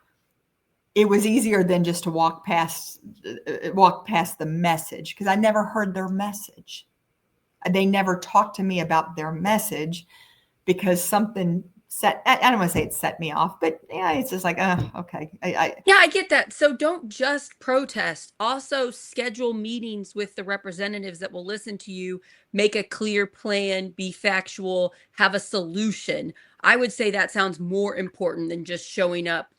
it was easier than just to walk past the message, because I never heard their message. They never talked to me about their message, because something I don't want to say it set me off, but yeah, it's just like, okay. Yeah, I get that. So don't just protest. Also schedule meetings with the representatives that will listen to you, make a clear plan, be factual, have a solution. I would say that sounds more important than just showing up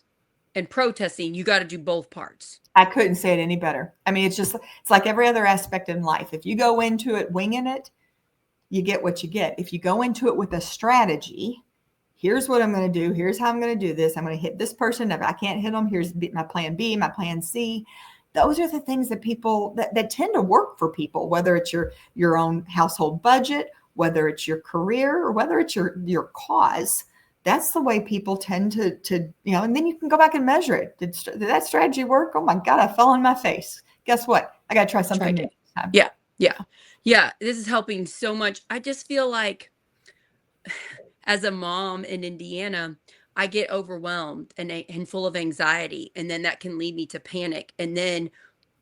and protesting. You got to do both parts. I couldn't say it any better. I mean, it's like every other aspect in life. If you go into it winging it, you get what you get. If you go into it with a strategy, here's what I'm going to do. Here's how I'm going to do this. I'm going to hit this person. If I can't hit them, here's my plan B, my plan C. Those are the things that people that tend to work for people, whether it's your own household budget, whether it's your career, or whether it's your cause. That's the way people tend to and then you can go back and measure it. Did that strategy work? Oh my God, I fell on my face. Guess what? I got to try something new next time. Yeah. Yeah. Yeah. This is helping so much. I just feel like as a mom in Indiana, I get overwhelmed and full of anxiety. And then that can lead me to panic. And then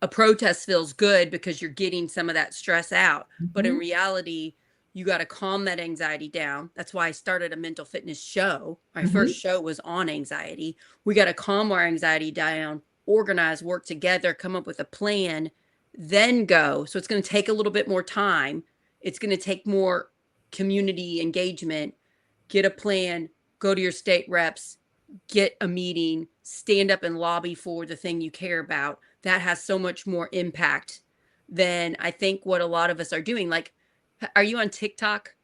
a protest feels good because you're getting some of that stress out. But in Mm-hmm. reality, you got to calm that anxiety down. That's why I started a mental fitness show. My Mm-hmm. first show was on anxiety. We got to calm our anxiety down, organize, work together, come up with a plan, then go. So it's going to take a little bit more time. It's going to take more community engagement. Get a plan, go to your state reps, get a meeting, stand up and lobby for the thing you care about. That has so much more impact than I think what a lot of us are doing. Like, are you on TikTok?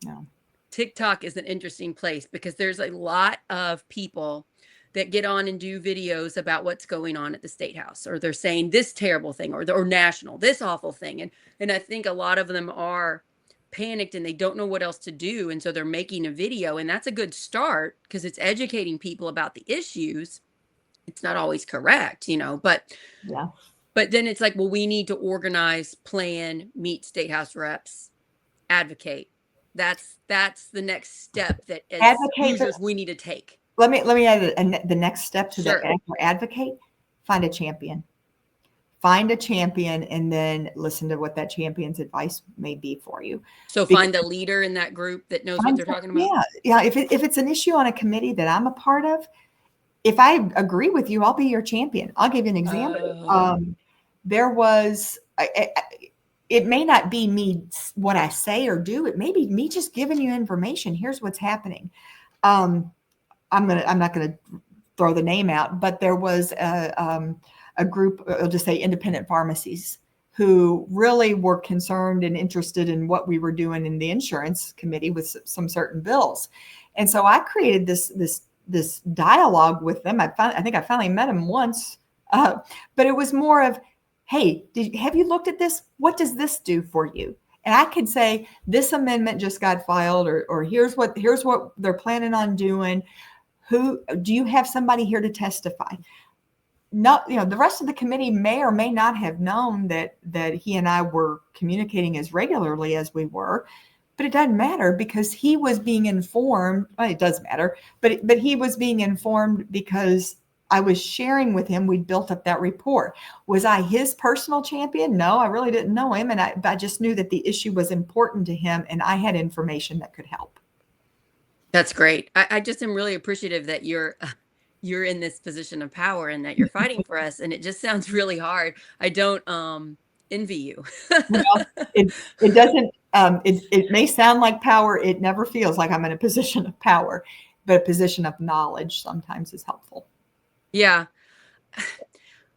No. TikTok is an interesting place because there's a lot of people that get on and do videos about what's going on at the state house, or they're saying this terrible thing, or national, this awful thing. And I think a lot of them are panicked and they don't know what else to do. And so they're making a video, and that's a good start because it's educating people about the issues. It's not always correct, Yeah. but then it's like, well, we need to organize, plan, meet state house reps, advocate. That's the next step that as Advocate. Hoosiers we need to take. Let me add the next step to that. Sure. Advocate. Find a champion. Find a champion, and then listen to what that champion's advice may be for you. So find a leader in that group that knows what they're talking about. Yeah. If it's an issue on a committee that I'm a part of, if I agree with you, I'll be your champion. I'll give you an example. There was, it may not be me, what I say or do. It may be me just giving you information. Here's what's happening. I'm not going to throw the name out, but there was a group, I'll just say independent pharmacies, who really were concerned and interested in what we were doing in the insurance committee with some certain bills. And so I created this dialogue with them. I think I finally met them once, but it was more of, hey, have you looked at this? What does this do for you? And I could say, this amendment just got filed, or here's what they're planning on doing. Who do you have somebody here to testify? No, the rest of the committee may or may not have known that he and I were communicating as regularly as we were, but it doesn't matter because he was being informed. Well, it does matter, but he was being informed because I was sharing with him. We built up that rapport. Was I his personal champion? No, I really didn't know him, and I just knew that the issue was important to him, and I had information that could help. That's great. I just am really appreciative that you're in this position of power and that you're fighting for us. And it just sounds really hard. I don't envy you. Well, it doesn't. It may sound like power. It never feels like I'm in a position of power, but a position of knowledge sometimes is helpful. Yeah.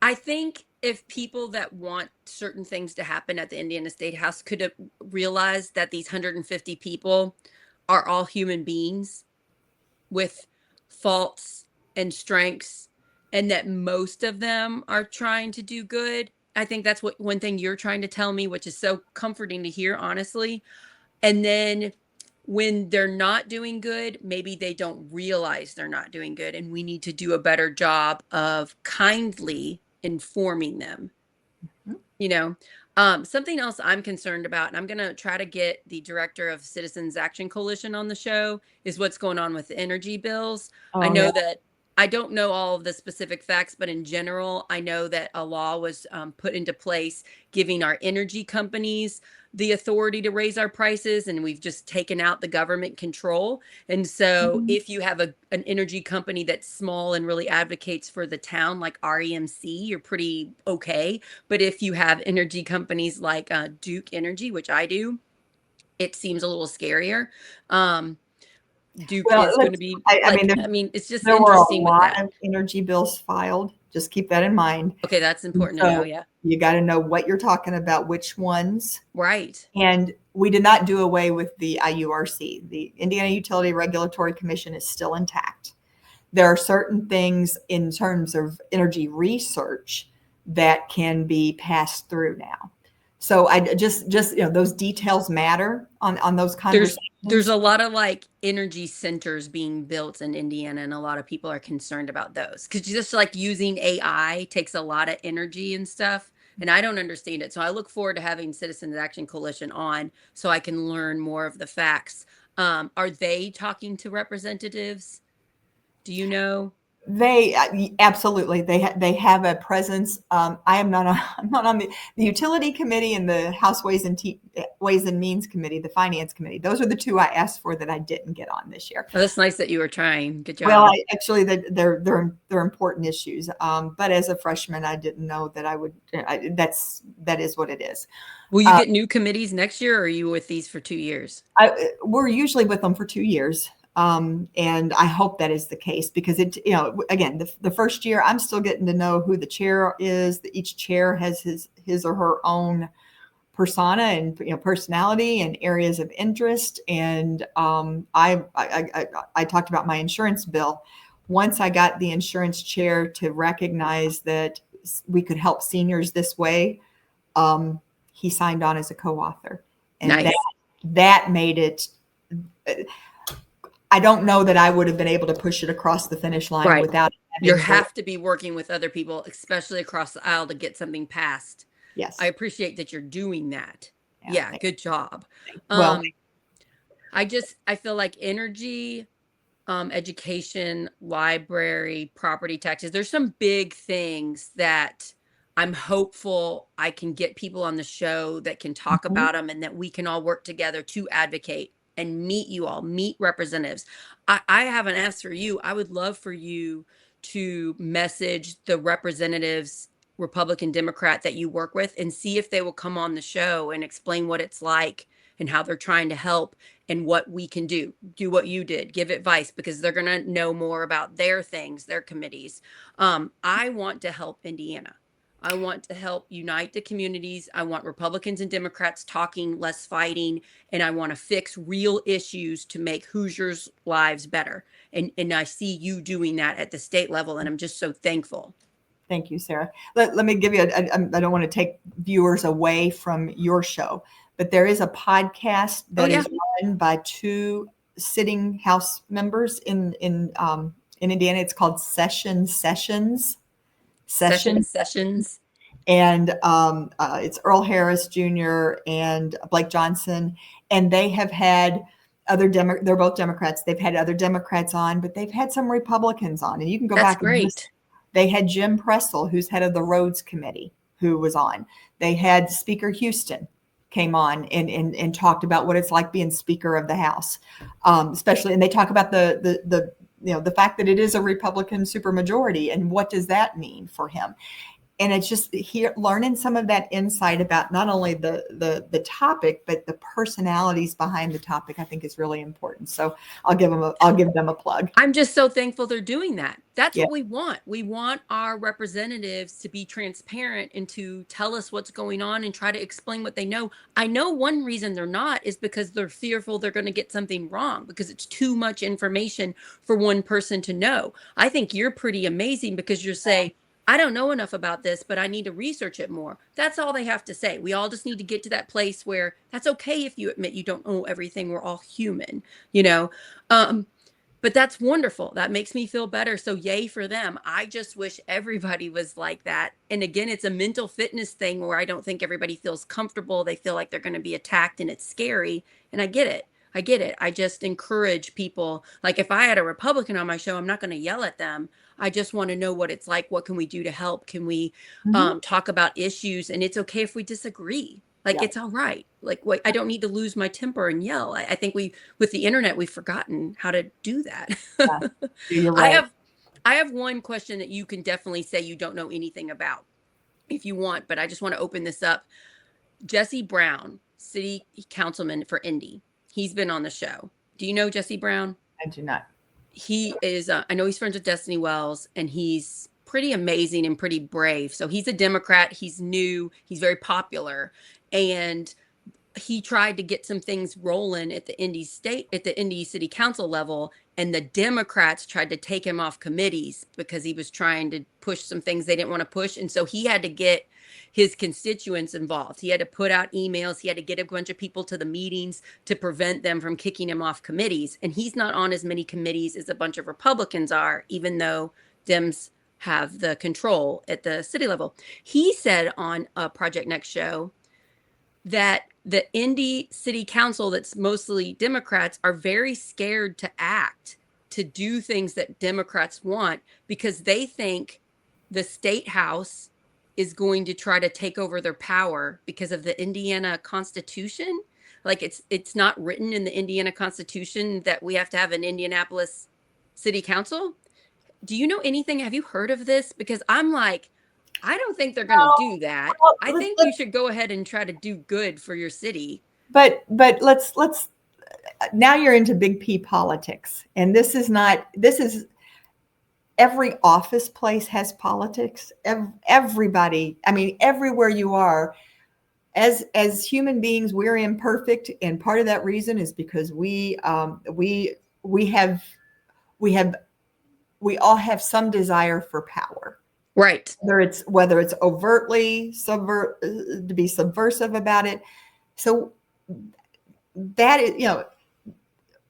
I think if people that want certain things to happen at the Indiana State House could have realized that these 150 people are all human beings with faults and strengths, and that most of them are trying to do good, I think that's what one thing you're trying to tell me, which is so comforting to hear, honestly. And then when they're not doing good, maybe they don't realize they're not doing good. And we need to do a better job of kindly informing them. Mhm. You know, something else I'm concerned about, and I'm going to try to get the director of Citizens Action Coalition on the show, is what's going on with the energy bills. I Oh, yeah. know that I don't know all of the specific facts, but in general, I know that a law was put into place giving our energy companies the authority to raise our prices, and we've just taken out the government control. And so, Mhm. if you have an energy company that's small and really advocates for the town, like REMC, you're pretty okay. But if you have energy companies like Duke Energy, which I do, it seems a little scarier. Um, Duke Well, is going to be I like, mean, I mean, it's just there were a interesting with lot that. of energy bills filed. Just keep that in mind. Okay, that's And important to know. so Yeah. you got to know what you're talking about, which ones. Right. And we did not do away with the IURC. The Indiana Utility Regulatory Commission is still intact. There are certain things in terms of energy research that can be passed through now. So I just those details matter on those There's conversations. a lot of like energy centers being built in Indiana, and a lot of people are concerned about those because just like using AI takes a lot of energy and stuff. And I don't understand it. So I look forward to having Citizens Action Coalition on so I can learn more of the facts. Are they talking to representatives? Do you know? They absolutely they have a presence. I am not I'm not on the utility committee and the House Ways and Means committee, the finance committee. Those are the two I asked for that I didn't get on this year. Oh, that's nice that you were trying. Good Well, job. actually, they're important issues. But as a freshman, I didn't know that I would. That is what it is. Will you Uh, get new committees next year, or are you with these for 2 years? we're usually with them for 2 years. And I hope that is the case because again, the first year I'm still getting to know who the chair is. Each chair has his or her own persona and personality and areas of interest. And I talked about my insurance bill. Once I got the insurance chair to recognize that we could help seniors this way, he signed on as a co-author, and Nice. that made it. I don't know that I would have been able to push it across the finish line Right. without You having the have to be working with other people, especially across the aisle, to get something passed. I yes. appreciate that you're doing that. Yeah. Yeah, good job. Well, Um, I feel like energy, education, library, property taxes, there's some big things that I'm hopeful I can get people on the show that can talk mhm. about them and that we can all work together to advocate and meet you all, meet representatives. I haven't asked for you. I would love for you to message the representatives, Republican, Democrat, that you work with, and see if they will come on the show and explain what it's like and how they're trying to help and what we can do what you did, give advice, because they're going to know more about their things, their committees. I want to help Indiana. I want to help unite the communities. I want Republicans and Democrats talking, less fighting, and I want to fix real issues to make Hoosiers' lives better. And I see you doing that at the state level, and I'm just so thankful. Thank you, Sarah. Let me give you, I don't want to take viewers away from your show, but there is a podcast Oh that yeah, is run by two sitting House members in Indiana. It's called Sessions. sessions. And it's Earl Harris Jr. and Blake Johnson. And they have had they're both Democrats. They've had other Democrats on, but they've had some Republicans on. And you can go That's back and listen. great. They had Jim Pressel, who's head of the Roads Committee, who was on. They had Speaker Houston came on and talked about what it's like being Speaker of the House, especially. And they talk about the fact that it is a Republican supermajority and what does that mean for him. And it's just learning some of that insight about not only the topic but the personalities behind the topic, I think is really important. So I'll give them a plug. I'm just so thankful they're doing that. That's Yeah. what we want. We want our representatives to be transparent and to tell us what's going on and try to explain what they know. I know one reason they're not is because they're fearful they're going to get something wrong because it's too much information for one person to know. I think you're pretty amazing because you're saying, I don't know enough about this, but I need to research it more. That's all they have to say. We all just need to get to that place where that's okay if you admit you don't know everything. We're all human, you know? Um, but that's wonderful. That makes me feel better. So yay for them. I just wish everybody was like that. And again, it's a mental fitness thing where I don't think everybody feels comfortable. They feel like they're going to be attacked and it's scary. And I get it. I get it. I just encourage people. Like if I had a Republican on my show, I'm not going to yell at them. I just want to know what it's like. What can we do to help? Can we Mhm. talk about issues? And it's okay if we disagree. Like Yeah, it's all right. Like what, I don't need to lose my temper and yell. I think we with the internet we've forgotten how to do that. yeah. You're I right. have I have one question that you can definitely say you don't know anything about if you want, but I just want to open this up. Jesse Brown, city councilman for Indy. He's been on the show. Do you know Jesse Brown? I do not. He is I know he's friends with Destiny Wells and he's pretty amazing and pretty brave. So he's a Democrat, he's new, he's very popular, and he tried to get some things rolling at the Indy City Council level, and the Democrats tried to take him off committees because he was trying to push some things they didn't want to push. And so he had to get his constituents involved. He had to put out emails, he had to get a bunch of people to the meetings to prevent them from kicking him off committees. And he's not on as many committees as a bunch of Republicans are, even though Dems have the control at the city level. He said on a Project Next show that the Indy City Council, that's mostly Democrats, are very scared to act, to do things that Democrats want, because they think the state house is going to try to take over their power because of the Indiana Constitution. Like it's not written in the Indiana Constitution that we have to have an Indianapolis City Council. Do you know anything? Have you heard of this? Because I'm like, I don't think they're going to do that. Well, I think you should go ahead and try to do good for your city. but let's now you're into big P politics, and this is not. This is every office place has politics. Everybody, I mean, everywhere you are, as human beings, we're imperfect, and part of that reason is because we have we have we all have some desire for power, Right. whether it's overtly to be subversive about it. So that is,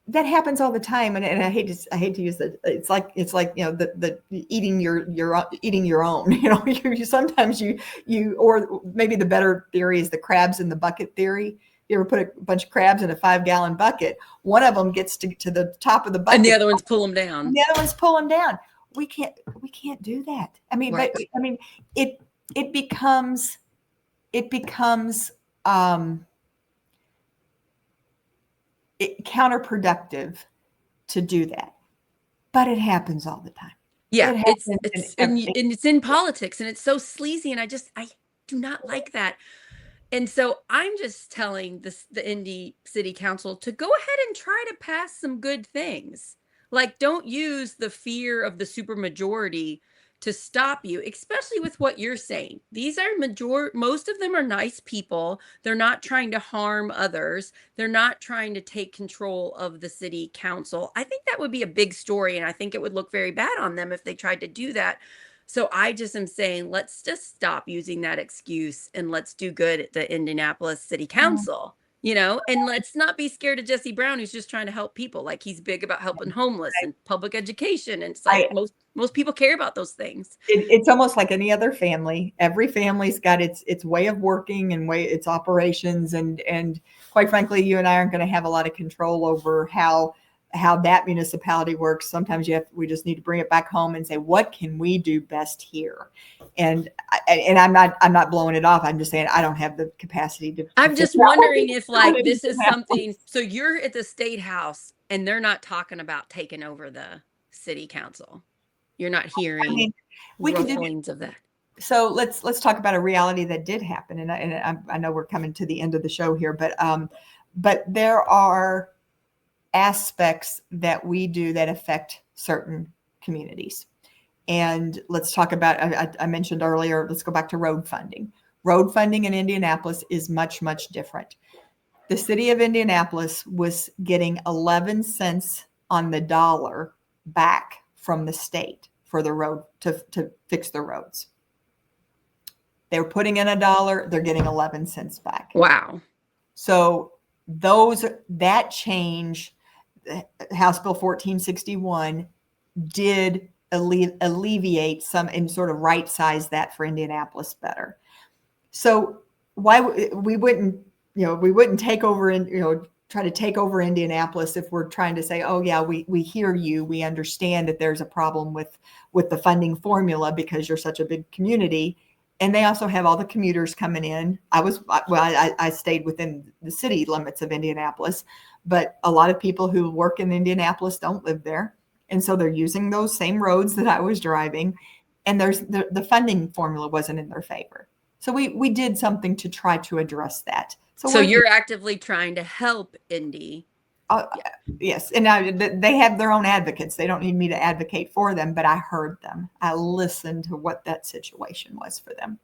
that happens all the time, and I hate to use it. It's like the eating your own. You sometimes you or maybe the better theory is the crabs in the bucket theory. You ever put a bunch of crabs in a 5-gallon bucket? One of them gets to the top of the bucket, And the other ones pull them and down. the other ones pull them down. We can't do that. I mean, Right. but I mean, it becomes um, counterproductive to do that, but it happens all the time. Yeah, It it's happens in it's and it's in politics and it's so sleazy and I do not like that. And so I'm just telling the Indy City Council to go ahead and try to pass some good things. Like, don't use the fear of the supermajority to stop you, especially with what you're saying. These are most of them are nice people. They're not trying to harm others. They're not trying to take control of the city council. I think that would be a big story, and I think it would look very bad on them if they tried to do that. So I just am saying, let's just stop using that excuse and let's do good at the Indianapolis City Council, and let's not be scared of Jesse Brown, who's just trying to help people. Like he's big about helping homeless and public education. And it's like I, most people care about those things. it's almost like any other family. Every family's got its way of working and its operations, and quite frankly, you and I aren't going to have a lot of control over how that municipality works. Sometimes we just need to bring it back home and say, what can we do best here? And I'm not blowing it off. I'm just saying I don't have the capacity to. I'm just wondering if like this is something. So you're at the state house and they're not talking about taking over the city council. You're not hearing I mean, we could do. rumblings of that. So let's talk about a reality that did happen. And I know we're coming to the end of the show here, but there are aspects that we do that affect certain communities. And let's talk about, I mentioned earlier, let's go back to road funding. Road funding in Indianapolis is much, much different. The city of Indianapolis was getting 11 cents on the dollar back from the state for the road to fix the roads. They're putting in $1, they're getting 11 cents back. Wow. So that change, House Bill 1461 did alleviate some and sort of right size that for Indianapolis better. So why we wouldn't take over and try to take over Indianapolis if we're trying to say, oh yeah, we hear you, we understand that there's a problem with the funding formula because you're such a big community. And they also have all the commuters coming in. I stayed within the city limits of Indianapolis, but a lot of people who work in Indianapolis don't live there. And so they're using those same roads that I was driving, and the funding formula wasn't in their favor. So we did something to try to address that. So you're actively trying to help Indy. Yes. And now they have their own advocates. They don't need me to advocate for them, but I heard them. I listened to what that situation was for them.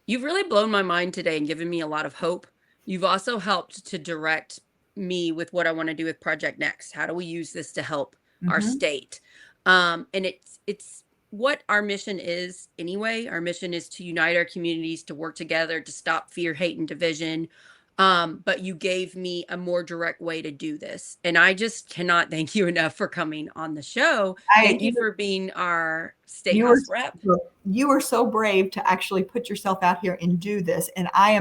You've really blown my mind today and given me a lot of hope. You've also helped to direct me with what I want to do with Project Next. How do we use this to help our state? And it's what our mission is anyway. Our mission is to unite our communities, to work together, to stop fear, hate, and division. But you gave me a more direct way to do this. And I just cannot thank you enough for coming on the show. Thank you for being our state house rep. You were so brave to actually put yourself out here and do this. And I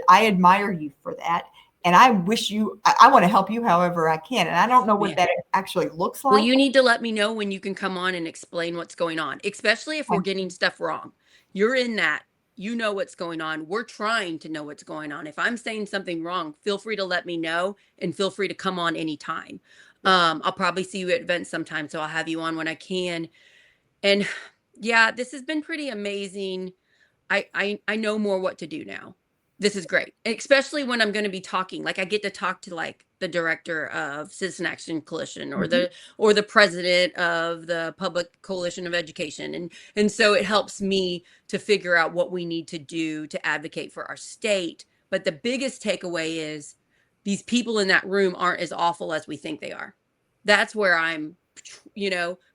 admire you for that. And I wish I want to help you however I can. And I don't know what that actually looks like. Well, you need to let me know when you can come on and explain what's going on, especially if we're getting stuff wrong. You're in that. You know what's going on. We're trying to know what's going on. If I'm saying something wrong, feel free to let me know and feel free to come on anytime. I'll probably see you at events sometime, so I'll have you on when I can. And yeah, this has been pretty amazing. I know more what to do now. This is great, especially when I'm going to be talking. Like I get to talk to like the director of Citizen Action Coalition or the president of the Public Coalition of Education, and so it helps me to figure out what we need to do to advocate for our state. But the biggest takeaway is these people in that room aren't as awful as we think they are. That's where I'm,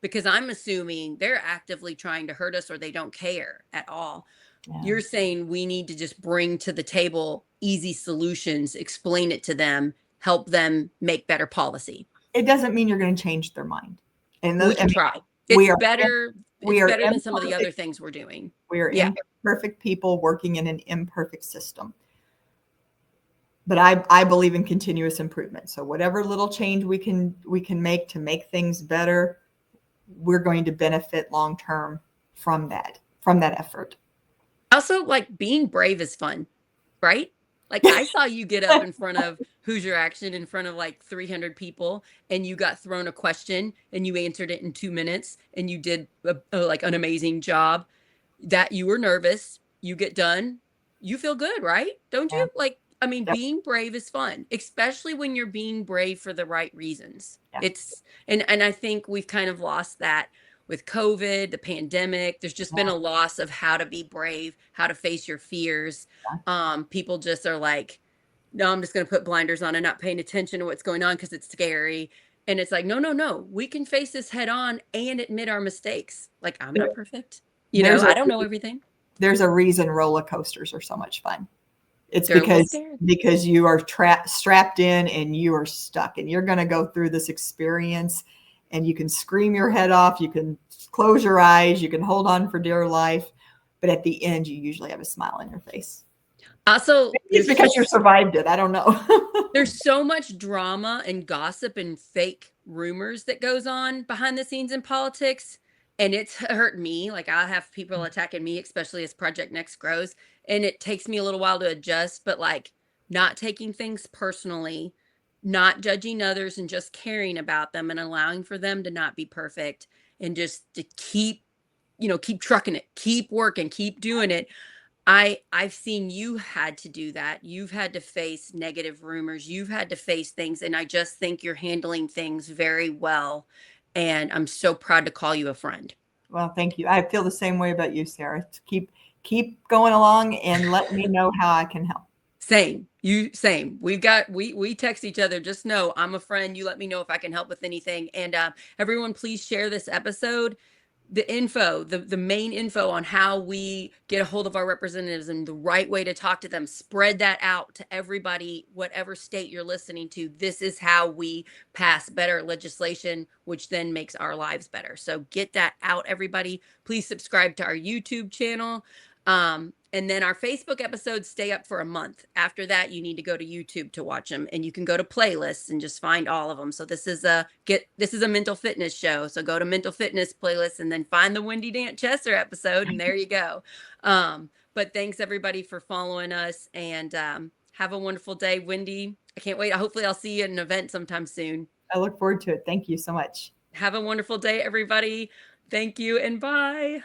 because I'm assuming they're actively trying to hurt us or they don't care at all. Yeah. You're saying we need to just bring to the table easy solutions, explain it to them, help them make better policy. It doesn't mean you're going to change their mind. And we can try. It's better than some of the other things we're doing. We are imperfect people working in an imperfect system. But I believe in continuous improvement. So whatever little change we can make to make things better, we're going to benefit long term from that effort. Also, like being brave is fun, right? Like I saw you get up in front of Hoosier Action in front of like 300 people and you got thrown a question and you answered it in 2 minutes and you did like an amazing job. That you were nervous, you get done, you feel good, right? Don't you? Like, I mean, being brave is fun, especially when you're being brave for the right reasons. Yeah. And I think we've kind of lost that with COVID, the pandemic. There's just been a loss of how to be brave, how to face your fears. People just are like, no, I'm just going to put blinders on and not paying attention to what's going on because it's scary. And it's like, no, we can face this head on and admit our mistakes. Like, I'm not perfect. I don't know everything. There's a reason roller coasters are so much fun. It's because you are strapped in and you are stuck and you're going to go through this experience and you can scream your head off. You can close your eyes. You can hold on for dear life. But at the end, you usually have a smile on your face. Also, it's because you survived it. I don't know. There's so much drama and gossip and fake rumors that goes on behind the scenes in politics. And it's hurt me. Like I have people attacking me, especially as Project Next grows. And it takes me a little while to adjust, but like not taking things personally, not judging others and just caring about them and allowing for them to not be perfect and just to keep trucking it, keep working, keep doing it. I've seen you had to do that. You've had to face negative rumors. You've had to face things. And I just think you're handling things very well. And I'm so proud to call you a friend. Well, thank you. I feel the same way about you, Sarah. Keep going along and let me know how I can help. Same. We text each other. Just know I'm a friend. You let me know if I can help with anything. And everyone, please share this episode. the main info on how we get a hold of our representatives and the right way to talk to them. Spread that out to everybody, whatever state you're listening to. This is how we pass better legislation, which then makes our lives better. So get that out, everybody. Please subscribe to our YouTube channel. And then our Facebook episodes stay up for a month. After that, you need to go to YouTube to watch them, and you can go to playlists and just find all of them. So this is a mental fitness show. So go to mental fitness playlist and then find the Wendy Dant Chesser episode, and there you go. But thanks everybody for following us, and have a wonderful day, Wendy. I can't wait. Hopefully I'll see you at an event sometime soon. I look forward to it. Thank you so much. Have a wonderful day, everybody. Thank you, and bye.